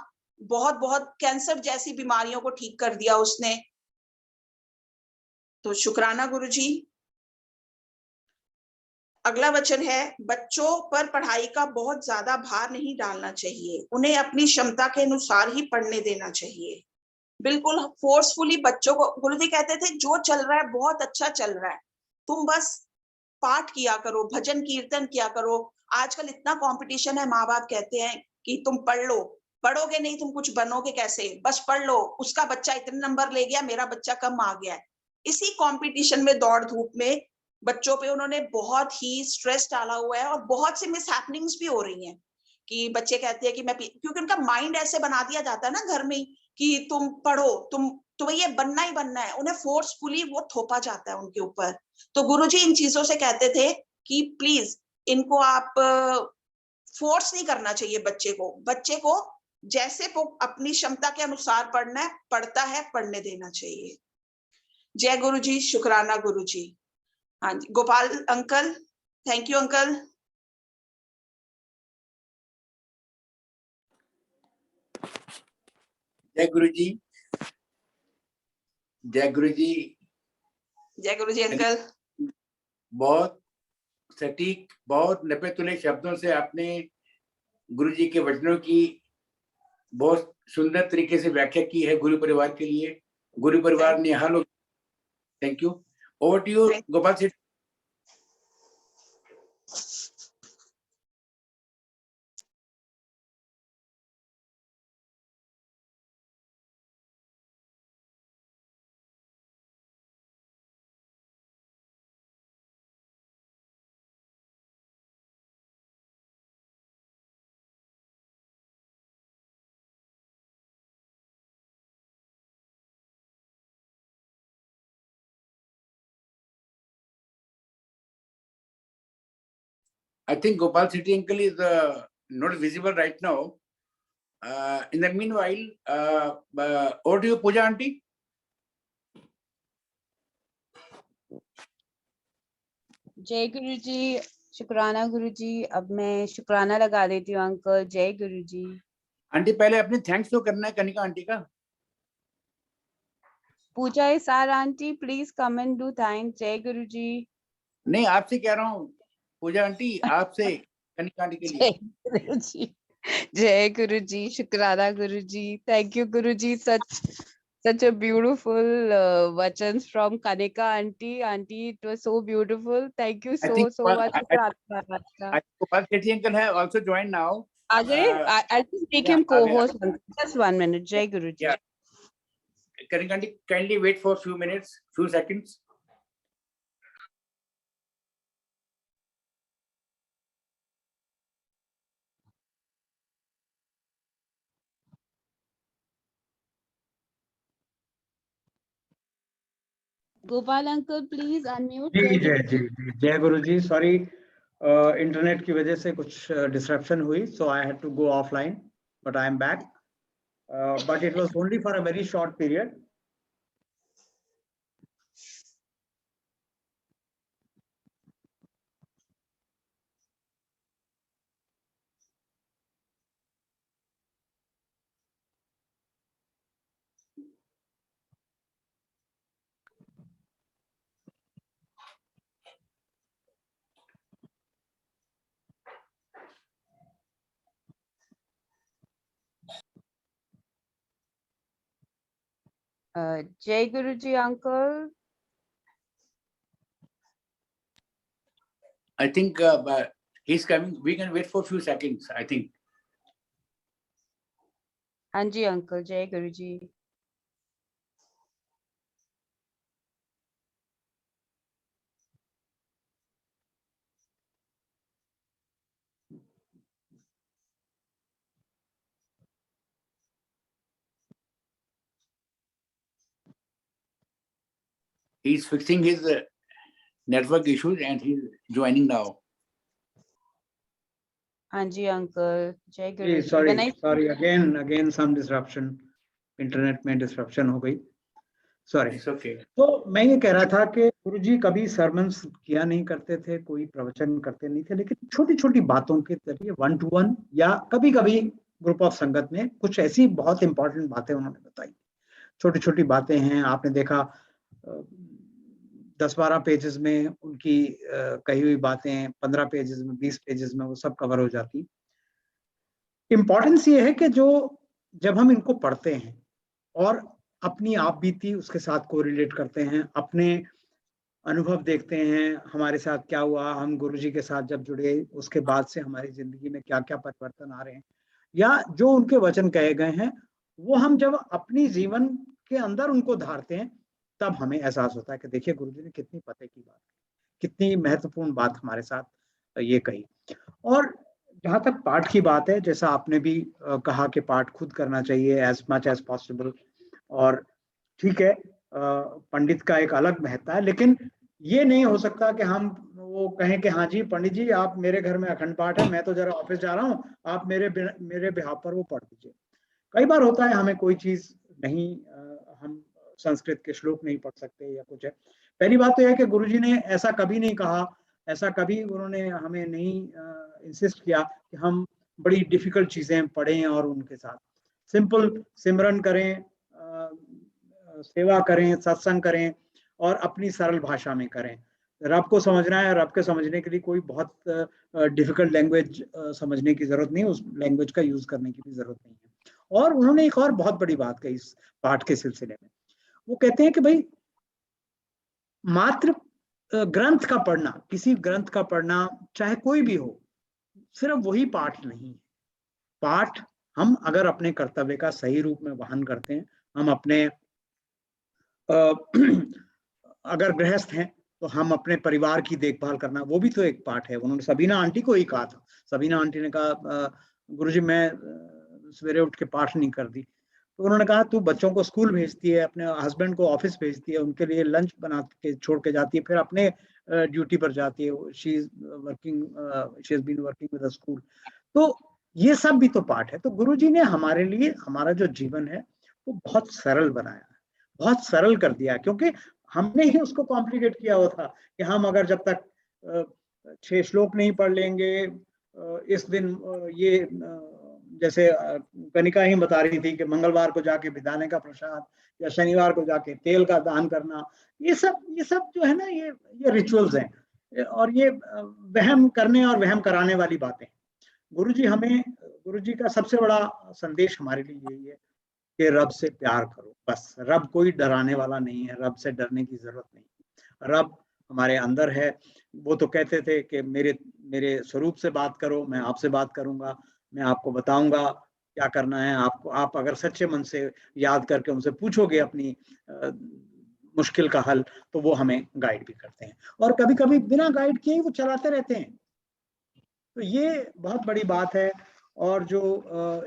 बहुत बहुत कैंसर जैसी बीमारियों को ठीक कर दिया उसने। तो शुक्राना गुरुजी। अगला वचन है, बच्चों पर पढ़ाई का बहुत ज्यादा भार नहीं डालना चाहिए, उन्हें अपनी क्षमता के अनुसार ही पढ़ने देना चाहिए। बिल्कुल फोर्सफुली बच्चों को, गुरुजी कहते थे जो चल रहा है बहुत अच्छा चल रहा है, तुम बस पाठ किया करो, भजन कीर्तन किया करो। आजकल इतना कंपटीशन है, माँ बाप कहते हैं कि तुम पढ़ लो, पढ़ोगे नहीं तुम कुछ बनोगे कैसे, बस पढ़ लो, उसका बच्चा इतने नंबर ले गया, मेरा बच्चा कम आ गया है। इसी कंपटीशन में दौड़ धूप में बच्चों पे उन्होंने बहुत ही स्ट्रेस डाला हुआ है और बहुत सी मिस हैपनिंग्स भी हो रही हैं कि बच्चे कहते हैं कि मैं, क्योंकि उनका माइंड ऐसे बना दिया जाता है ना घर में कि तुम पढ़ो, तुम्हें ये बनना ही बनना है, उन्हें फोर्सफुली वो थोपा जाता है उनके ऊपर। तो गुरुजी इन चीजों से कहते थे कि प्लीज इनको आप फोर्स नहीं करना चाहिए बच्चे को जैसे वो अपनी क्षमता के अनुसार पढ़ना है, पढ़ता है, पढ़ने देना चाहिए। जय गुरुजी, शुक्राना गुरुजी। हाँ जी, Gopal uncle, thank you uncle.
जय गुरुजी, जय गुरुजी।
जय गुरुजी अंकल।
बहुत सटीक, बहुत नपे तुले शब्दों से आपने गुरुजी के वचनों की बहुत सुंदर तरीके से व्याख्या की है गुरु परिवार के लिए। गुरु परिवार निहाल हो। Thank you. Over to you Gopal Seth. I think Gopal Sethi uncle is not visible right now. In the meanwhile, over to you, Pooja aunty.
जय गुरुजी, शुक्राना गुरुजी। अब मैं शुक्राना लगा देती हूँ अंकल। जय गुरुजी।
आंटी पहले अपने थैंक्स तो करना है कनिका आंटी का।
Pooja Isar aunty, please come and do thank. जय गुरुजी।
नहीं आपसे कह रहा हूँ पूजा आंटी, आपसे कनिका आंटी के लिए।
जय गुरुजी, जय गुरुजी, शुक्राना Guruji. Thank you Guruji, such such a beautiful vachans from Kanika auntie. Auntie, it was so beautiful. Thank you
I
so
think
much. Shukran.
I Gopal Sethi uncle have also joined now.
Ajay, I'll just make
yeah,
him co-host. Just 1 minute. Jai Guruji.
Yeah. Can you kindly wait for a few minutes, few seconds?
Gopal uncle, please unmute.
जी जय गुरु जी. Sorry, internet की वजह से कुछ disruption हुई, so I had to go offline, but I am back. But it was only for a very short period.
Jai Guruji uncle.
I think but he's coming. We can wait for a few seconds, I think.
Anji uncle, Jai Guruji.
He's fixing his network issues and he's joining now.
Anji uncle, Jai
ji
Guruji.
sorry again some disruption, internet में disruption हो गई, sorry.
It's okay.
तो मैं ये कह रहा था कि गुरुजी कभी सरमन्स किया नहीं करते थे, कोई प्रवचन करते नहीं थे, लेकिन छोटी छोटी बातों के जरिए 1 to 1 या कभी कभी ग्रुप ऑफ संगत में कुछ ऐसी बहुत इंपॉर्टेंट बातें उन्होंने बताई. छोटी छोटी बातें हैं, आपने देखा 10-12 पेजेस में उनकी कही हुई बातें 15 पेजेस में 20 पेजेस में वो सब कवर हो जाती. इंपॉर्टेंस ये है कि जो जब हम इनको पढ़ते हैं और अपनी आप बीती उसके साथ कोरिलेट करते हैं, अपने अनुभव देखते हैं, हमारे साथ क्या हुआ, हम गुरुजी के साथ जब जुड़े उसके बाद से हमारी जिंदगी में क्या क्या परिवर्तन आ रहे हैं, या जो उनके वचन कहे गए हैं वो हम जब अपनी जीवन के अंदर उनको धारते हैं, तब हमें एहसास होता है कि देखिए गुरुजी ने कितनी पते की बात, कितनी महत्वपूर्ण बात हमारे साथ ये कही. और जहाँ तक पाठ की बात है, जैसा आपने भी कहा कि पाठ खुद करना चाहिए एज मच एज पॉसिबल, और ठीक है पंडित का एक अलग महत्व है, लेकिन ये नहीं हो सकता कि हम वो कहें कि हाँ जी पंडित जी आप मेरे घर में अखंड पाठ है, मैं तो जरा ऑफिस जा रहा हूँ, आप मेरे बिहाफ पर वो पढ़ दीजिए. कई बार होता है हमें कोई चीज नहीं, हम संस्कृत के श्लोक नहीं पढ़ सकते या कुछ है. पहली बात तो यह है कि गुरुजी ने ऐसा कभी नहीं कहा, ऐसा कभी उन्होंने हमें नहीं इंसिस्ट किया कि हम बड़ी डिफिकल्ट चीजें पढ़ें और उनके साथ सिंपल सिमरन करें, सेवा करें, सत्संग करें और अपनी सरल भाषा में करें. रब को समझना है, रब के समझने के लिए कोई बहुत डिफिकल्ट लैंग्वेज समझने की जरूरत नहीं, उस लैंग्वेज का यूज करने की भी जरूरत नहीं है. और उन्होंने एक और बहुत बड़ी बात कही इस पाठ के सिलसिले में. वो कहते हैं कि भाई मात्र ग्रंथ का पढ़ना, किसी ग्रंथ का पढ़ना चाहे कोई भी हो, सिर्फ वही पाठ नहीं है. पाठ हम अगर अपने कर्तव्य का सही रूप में वहन करते हैं, हम अपने अगर गृहस्थ हैं तो हम अपने परिवार की देखभाल करना, वो भी तो एक पाठ है. उन्होंने सबीना आंटी को ही कहा था. सबीना आंटी ने कहा गुरुजी मैं सवेरे उठ के पाठ नहीं कर दी, तो उन्होंने कहा तू बच्चों को स्कूल भेजती है, अपने हस्बैंड को ऑफिस भेजती है, उनके लिए लंच बना के छोड़ के जाती है, फिर अपने ड्यूटी पर जाती है. She is been working with the school. तो ये सब भी तो पाठ है. तो गुरुजी ने हमारे लिए हमारा जो जीवन है वो बहुत सरल बनाया, बहुत सरल कर दिया, क्योंकि हमने ही उसको कॉम्प्लिकेट किया हुआ था कि हम अगर जब तक 6 श्लोक नहीं पढ़ लेंगे, इस दिन ये जैसे कनिका ही बता रही थी कि मंगलवार को जाके भिदाने का प्रसाद या शनिवार को जाके तेल का दान करना, ये सब जो है ना, ये रिचुअल्स हैं और ये वहम करने और वहम कराने वाली बातें. गुरुजी का सबसे बड़ा संदेश हमारे लिए यही है कि रब से प्यार करो, बस। रब कोई डराने वाला नहीं है, रब से डरने की जरूरत नहीं है। रब हमारे अंदर है। वो तो कहते थे कि मेरे स्वरूप से बात करो, मैं आपसे बात करूंगा, मैं आपको बताऊंगा क्या करना है आपको। आप अगर सच्चे मन से याद करके उनसे पूछोगे अपनी मुश्किल का हल, तो वो हमें गाइड भी करते हैं। और कभी कभी बिना गाइड किए ही वो चलाते रहते हैं। तो ये बहुत बड़ी बात है। और जो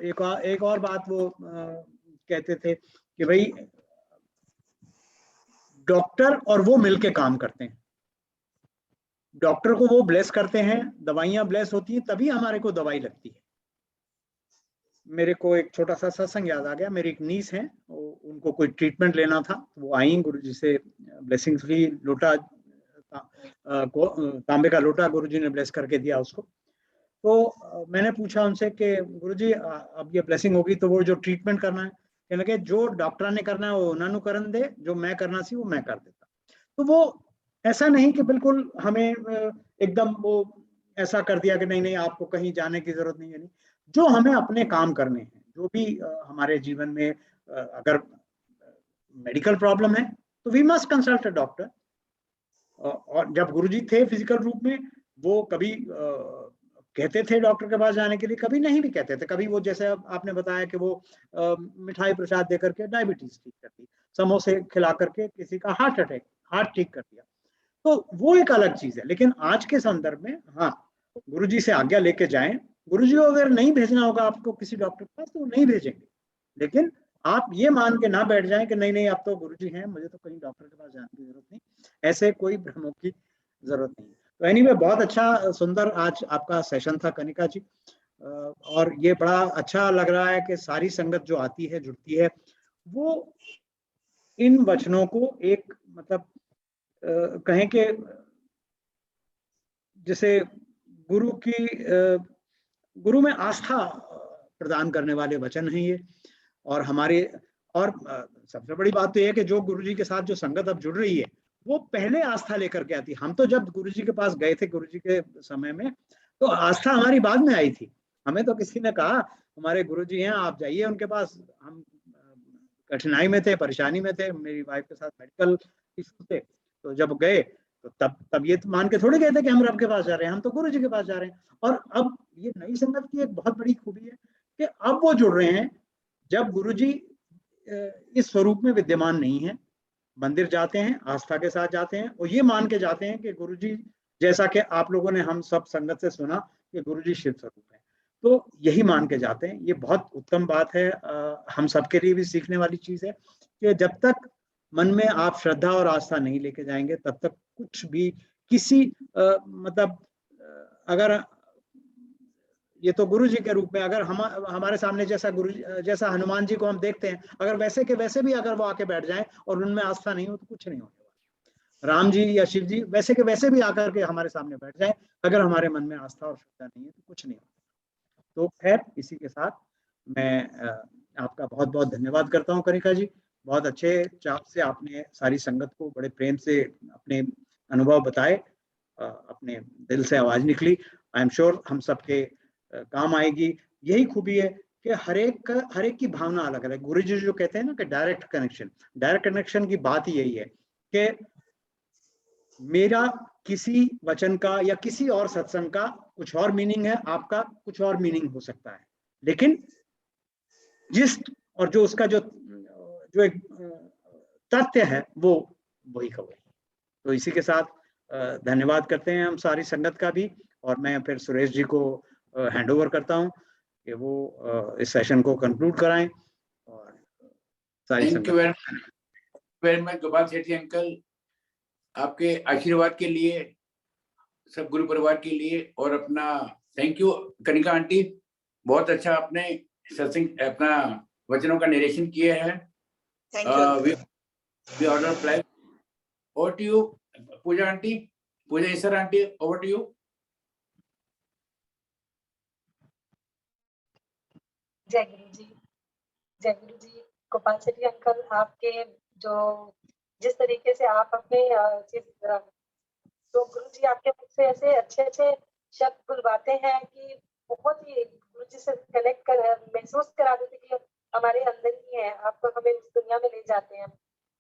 एक और बात वो कहते थे कि भाई डॉक्टर और वो मिलके काम करते हैं। डॉक्टर को वो ब्लेस करते हैं, दवाइयां ब्लेस होती हैं, तभी हमारे को दवाई लगती है। मेरे को एक छोटा सा सत्संग याद आ गया। मेरी एक नीस है, उनको कोई ट्रीटमेंट लेना था, वो आई गुरुजी से ब्लेसिंग्स ली। लोटा तांबे का लोटा गुरुजी ने ब्लेस करके दिया उसको। तो मैंने पूछा उनसे कि गुरुजी अब ये ब्लेसिंग होगी तो वो जो ट्रीटमेंट करना है, कहने लगे जो डॉक्टर ने करना है वो उन्होंने करन दे, जो मैं करना सी वो मैं कर देता। तो वो ऐसा नहीं कि बिल्कुल हमें एकदम वो ऐसा कर दिया कि नहीं नहीं आपको कहीं जाने की जरूरत नहीं है। नहीं, जो हमें अपने काम करने हैं, जो भी हमारे जीवन में अगर मेडिकल प्रॉब्लम है तो we must consult a doctor. और जब गुरुजी थे फिजिकल रूप में, वो कभी कहते थे डॉक्टर के पास जाने के लिए, कभी नहीं भी कहते थे। कभी वो जैसे आपने बताया कि वो मिठाई प्रसाद देकर के डायबिटीज ठीक कर दी, समोसे खिला करके किसी का हार्ट ठीक कर दिया। तो वो एक अलग चीज है। लेकिन आज के संदर्भ में हाँ, गुरुजी से आज्ञा लेके जाएं। गुरुजी को अगर नहीं भेजना होगा आपको किसी डॉक्टर के पास तो वो नहीं भेजेंगे। लेकिन आप ये मान के ना बैठ जाएं कि नहीं नहीं अब तो गुरुजी हैं, मुझे तो कहीं डॉक्टर के पास जाने की जरूरत नहीं। ऐसे कोई भ्रमों की जरूरत नहीं। तो एनीवे बहुत अच्छा सुंदर आज आपका सेशन था कनिका जी। और ये बड़ा अच्छा लग रहा है कि सारी संगत जो आती है जुड़ती है वो इन वचनों को एक मतलब कहें कि जैसे गुरु में आस्था प्रदान करने वाले वचन हैं ये। और हमारे और सबसे बड़ी बात तो यह है कि जो गुरुजी के साथ जो संगत अब जुड़ रही है वो पहले आस्था लेकर के आती। हम तो जब गुरुजी के पास गए थे गुरुजी के समय में, तो आस्था हमारी बाद में आई थी। हमें तो किसी ने कहा हमारे गुरुजी हैं आप जाइए उनके पास। हम कठिनाई में थे, परेशानी में थे, मेरी वाइफ के साथ मेडिकल इशू थे। तो जब गए तो तब ये मान के थोड़े गए थे कि हम रब के पास जा रहे हैं, हम तो गुरुजी के पास जा रहे हैं। और अब ये नई संगत की एक बहुत बड़ी खूबी है कि अब वो जुड़ रहे हैं जब गुरुजी इस स्वरूप में विद्यमान नहीं है। मंदिर जाते हैं, आस्था के साथ जाते हैं और ये मान के जाते हैं कि गुरुजी, जैसा कि आप लोगों ने हम सब संगत से सुना कि गुरुजी शिव स्वरूप है, तो यही मान के जाते हैं। ये बहुत उत्तम बात है। हम सबके लिए भी सीखने वाली चीज है कि जब तक मन में आप श्रद्धा और आस्था नहीं लेके जाएंगे तब तक कुछ भी किसी मतलब अगर ये तो गुरु जी के रूप में अगर हमारे सामने जैसा हनुमान जी को हम देखते हैं, अगर वैसे के वैसे भी अगर वो आके बैठ जाएं और उनमें आस्था नहीं हो तो कुछ नहीं होने वाला। राम जी या शिव जी वैसे के वैसे भी आकर के हमारे सामने बैठ जाएं, अगर हमारे मन में आस्था और श्रद्धा नहीं है तो कुछ नहीं होता। तो खैर इसी के साथ मैं आपका बहुत बहुत धन्यवाद करता हूँ कनिका जी। बहुत अच्छे चाप से आपने सारी संगत को बड़े प्रेम से अपने अनुभव बताए, अपने दिल से आवाज निकली। आई एम श्योर हम सबके काम आएगी। यही खूबी है कि हर एक की भावना अलग अलग। गुरु जी जो कहते हैं ना कि डायरेक्ट कनेक्शन की बात ही यही है कि मेरा किसी वचन का या किसी और सत्संग का कुछ और मीनिंग है, आपका कुछ और मीनिंग हो सकता है, लेकिन जिस और जो उसका जो एक तथ्य है वो वही का वही। तो इसी के साथ धन्यवाद करते हैं हम सारी संगत का भी। और मैं फिर सुरेश जी को हैंड ओवर करता हूं कि वो इस सेशन को कंक्लूड कराएं। और सारी
thank you very much Gopal Sethi uncle, आपके आशीर्वाद के लिए, सब गुरु परिवार के लिए। और अपना थैंक यू कनिका आंटी, बहुत अच्छा आपने सत्संग अपना वचनों का नरेशन किया है। We order place over to you Pooja aunty, Pooja Isar aunty, over to you.
जय गुरु जी, जय गुरु जी। गोपाल सेठी अंकल, आपके जो जिस तरीके से आप अपने तो गुरु जी आपके मुख से ऐसे अच्छे अच्छे शब्द बुलवाते हैं कि बहुत ही गुरु जी से कनेक्ट कर महसूस करा देते कि हमारे अंदर ही है, आप हमें उस दुनिया में ले जाते हैं।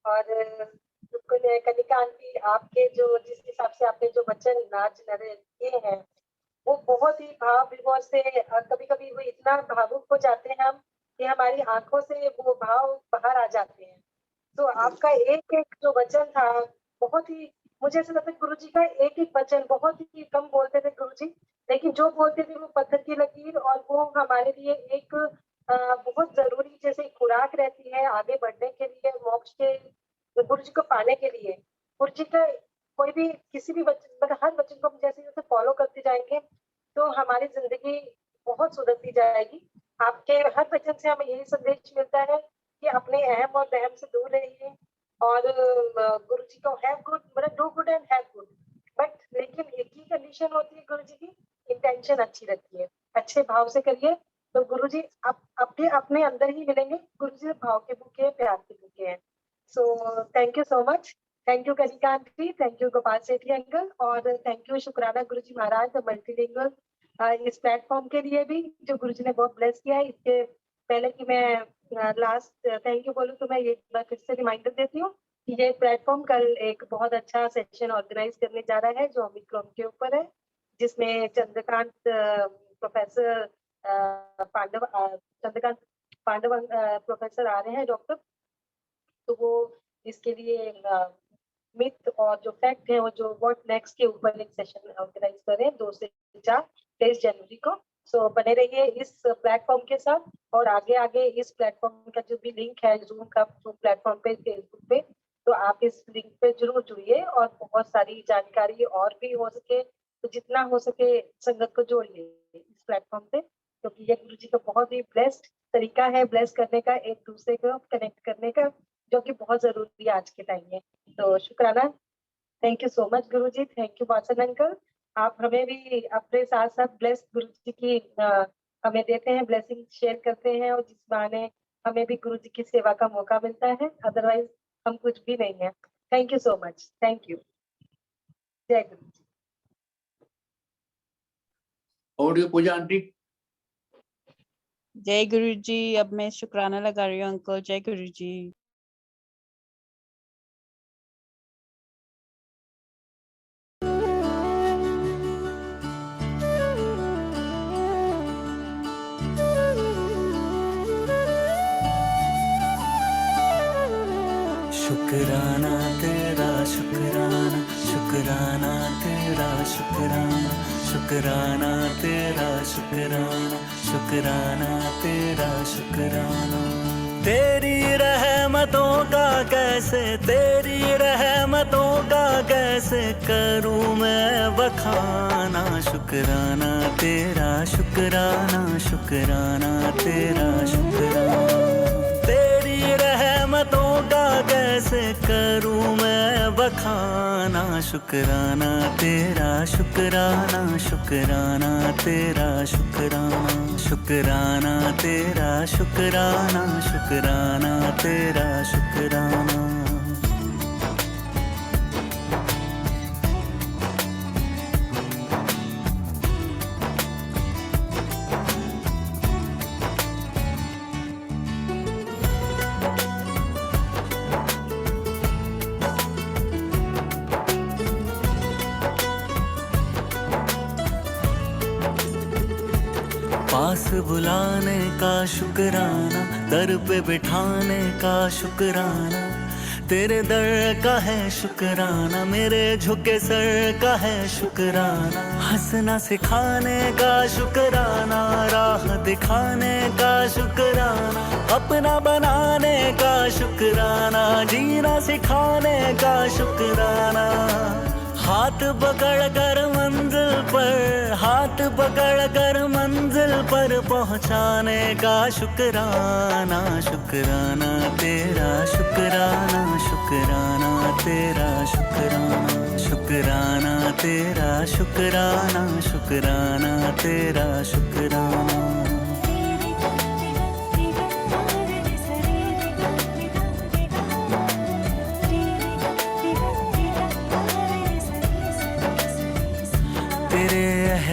और बिल्कुल कनिका आंटी, आपके जो जिस हिसाब से आपने जो वचन नाच नरे किए हैं वो बहुत ही भाव विभोर से, कभी कभी वो इतना भावुक हो जाते हैं हम कि हमारी आंखों से वो भाव बाहर आ जाते हैं। तो आपका एक एक जो वचन था बहुत ही, मुझे ऐसा लगता है गुरु जी का एक एक वचन बहुत ही कम बोलते थे गुरु जी, लेकिन जो बोलते थे वो पत्थर की लकीर, और वो हमारे लिए एक बहुत जरूरी जैसे खुराक रहती है आगे बढ़ने के लिए, मोक्ष के गुरु जी को पाने के लिए। गुरु जी का कोई भी किसी भी वचन, मतलब हर वचन को हम जैसे जैसे फॉलो करते जाएंगे तो हमारी जिंदगी बहुत सुधरती जाएगी। आपके हर वचन से हमें यही संदेश मिलता है कि अपने अहम और वहम से दूर रहिए, और गुरु जी को हैव गुड, मतलब do good and have good, but लेकिन एक ही कंडीशन होती है गुरु जी की, इंटेंशन अच्छी रखिए, अच्छे भाव से करिए, तो गुरु जी आप अपने अंदर ही मिलेंगे। गुरु जी भाव के भूखे हैं, प्यार के भूखे हैं। So thank you so much, thank you Kanika aunty, thank you Gopal Sethi uncle, और थैंक यू शुक्राना गुरु जी महाराज द मल्टीलिंगुअल इस प्लेटफॉर्म के लिए भी जो गुरु जी ने बहुत ब्लेस किया है। इसके पहले कि मैं लास्ट थैंक यू बोलूं तो मैं ये फिर से रिमाइंडर देती हूँ कि ये प्लेटफॉर्म कल एक बहुत अच्छा सेशन ऑर्गेनाइज करने जा रहा है जो ओमिक्रॉन के ऊपर है, जिसमें चंद्रकांत प्रोफेसर चंद्रकांत पांडव प्रोफेसर आ रहे हैं डॉक्टर, तो वो इसके लिए मिथ और जो फैक्ट है वो जो व्हाट नेक्स्ट के ऊपर एक सेशन ऑर्गेनाइज कर रहे हैं 2 से 4 23 जनवरी को। सो बने रहिए इस प्लेटफॉर्म के साथ, और आगे आगे इस प्लेटफॉर्म का जो भी लिंक है जूम का प्लेटफॉर्म पे, फेसबुक पे, तो आप इस लिंक पे जरूर जुड़िए और बहुत सारी जानकारी और भी हो सके तो जितना हो सके संगत को जोड़िए इस प्लेटफॉर्म पे, क्योंकि ये गुरु जी का बहुत ही ब्लेस्ड तरीका है ब्लेस करने का, एक दूसरे को कनेक्ट करने का, जो कि बहुत जरूरी है आज के टाइम में। तो शुक्राना, thank you so much Guru ji, thank you Vasan uncle, आप हमें भी अपने साथ साथ ब्लेस गुरु जी की हमें देते हैं, ब्लेसिंग शेयर करते हैं, और जिस बहाने हमें भी गुरु जी की सेवा का मौका मिलता है, अदरवाइज हम कुछ भी नहीं है। Thank you so much, thank you, जय गुरु जी।
ऑडियो पूजा आंटी।
जय गुरु जी। अब मैं शुक्राना लगा रही हूँ अंकल। जय गुरु जी।
शुक्राना तेरा शुक्राना, शुक्राना तेरा शुक्राना, शुक्राना तेरा शुक्राना, शुक्राना तेरा शुक्राना। तेरी रहमतों का कैसे, तेरी रहमतों का कैसे करूं मैं बखाना। शुक्राना तेरा शुक्राना, शुक्राना तेरा शुक्राना। तेरी रहमतों का कैसे करूं मैं बखाना। शुक्राना तेरा शुक्राना, शुक्राना तेरा शुक्राना, शुक्राना तेरा शुक्राना, शुक्राना तेरा शुक्राना। पास बुलाने का शुक्राना, दर पे बिठाने का शुक्राना। तेरे दर का है शुक्राना, मेरे झुके सर का है शुक्राना। हंसना सिखाने का शुक्राना, राह दिखाने का शुक्राना। अपना बनाने का शुक्राना, जीना सिखाने का शुक्राना। हाथ पकड़ कर मंजिल पर, हाथ पकड़ कर मंजिल पर पहुंचाने का शुक्राना। शुक्राना तेरा शुक्राना, शुक्राना तेरा शुक्राना, शुक्राना तेरा शुक्राना, शुक्राना तेरा शुक्राना।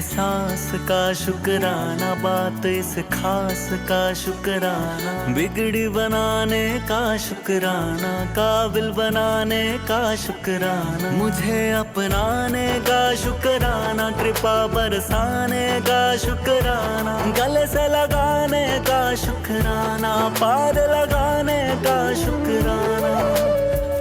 एहसास का शुक्राना, बात इस खास का शुक्राना, बिगड़ी बनाने का शुक्राना, काबिल बनाने का शुक्राना, मुझे अपनाने का शुक्राना, कृपा बरसाने का शुक्राना, गले से लगाने का शुक्राना, पार लगाने का शुक्राना।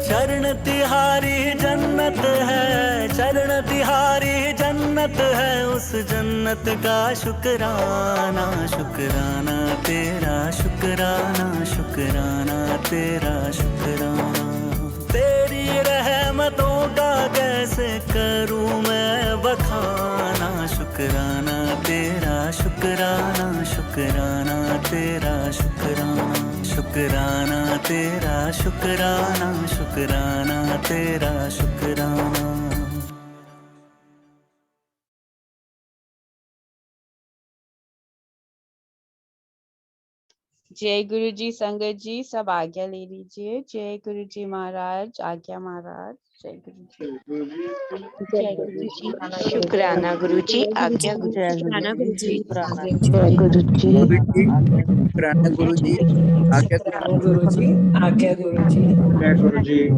चरण तिहारी जन्नत है, चरण तिहारी जन्नत है, उस जन्नत का शुक्राना, शुक्राना तेरा शुक्राना, शुक्राना तेरा शुक्राना। तेरी रहमतों का कैसे करूं मैं बखाना, शुक्राना तेरा शुक्राना, शुक्राना तेरा शुक्राना, शुक्राना तेरा शुक्राना, शुक्राना तेरा शुक्राना।
जय गुरु जी। संगत जी सब आज्ञा ले लीजिए। जय गुरु जी महाराज, आज्ञा महाराज। जय गुरु जी।
जय गुरु जी। शुक्राना गुरु जी, आज्ञा गुरु जी।
शुक्राना गुरु जी।
जय गुरु जी।
शुक्राना गुरु जी, आज्ञा
शुक्राना गुरु जी। आज्ञा गुरु जी।
जय गुरु जी।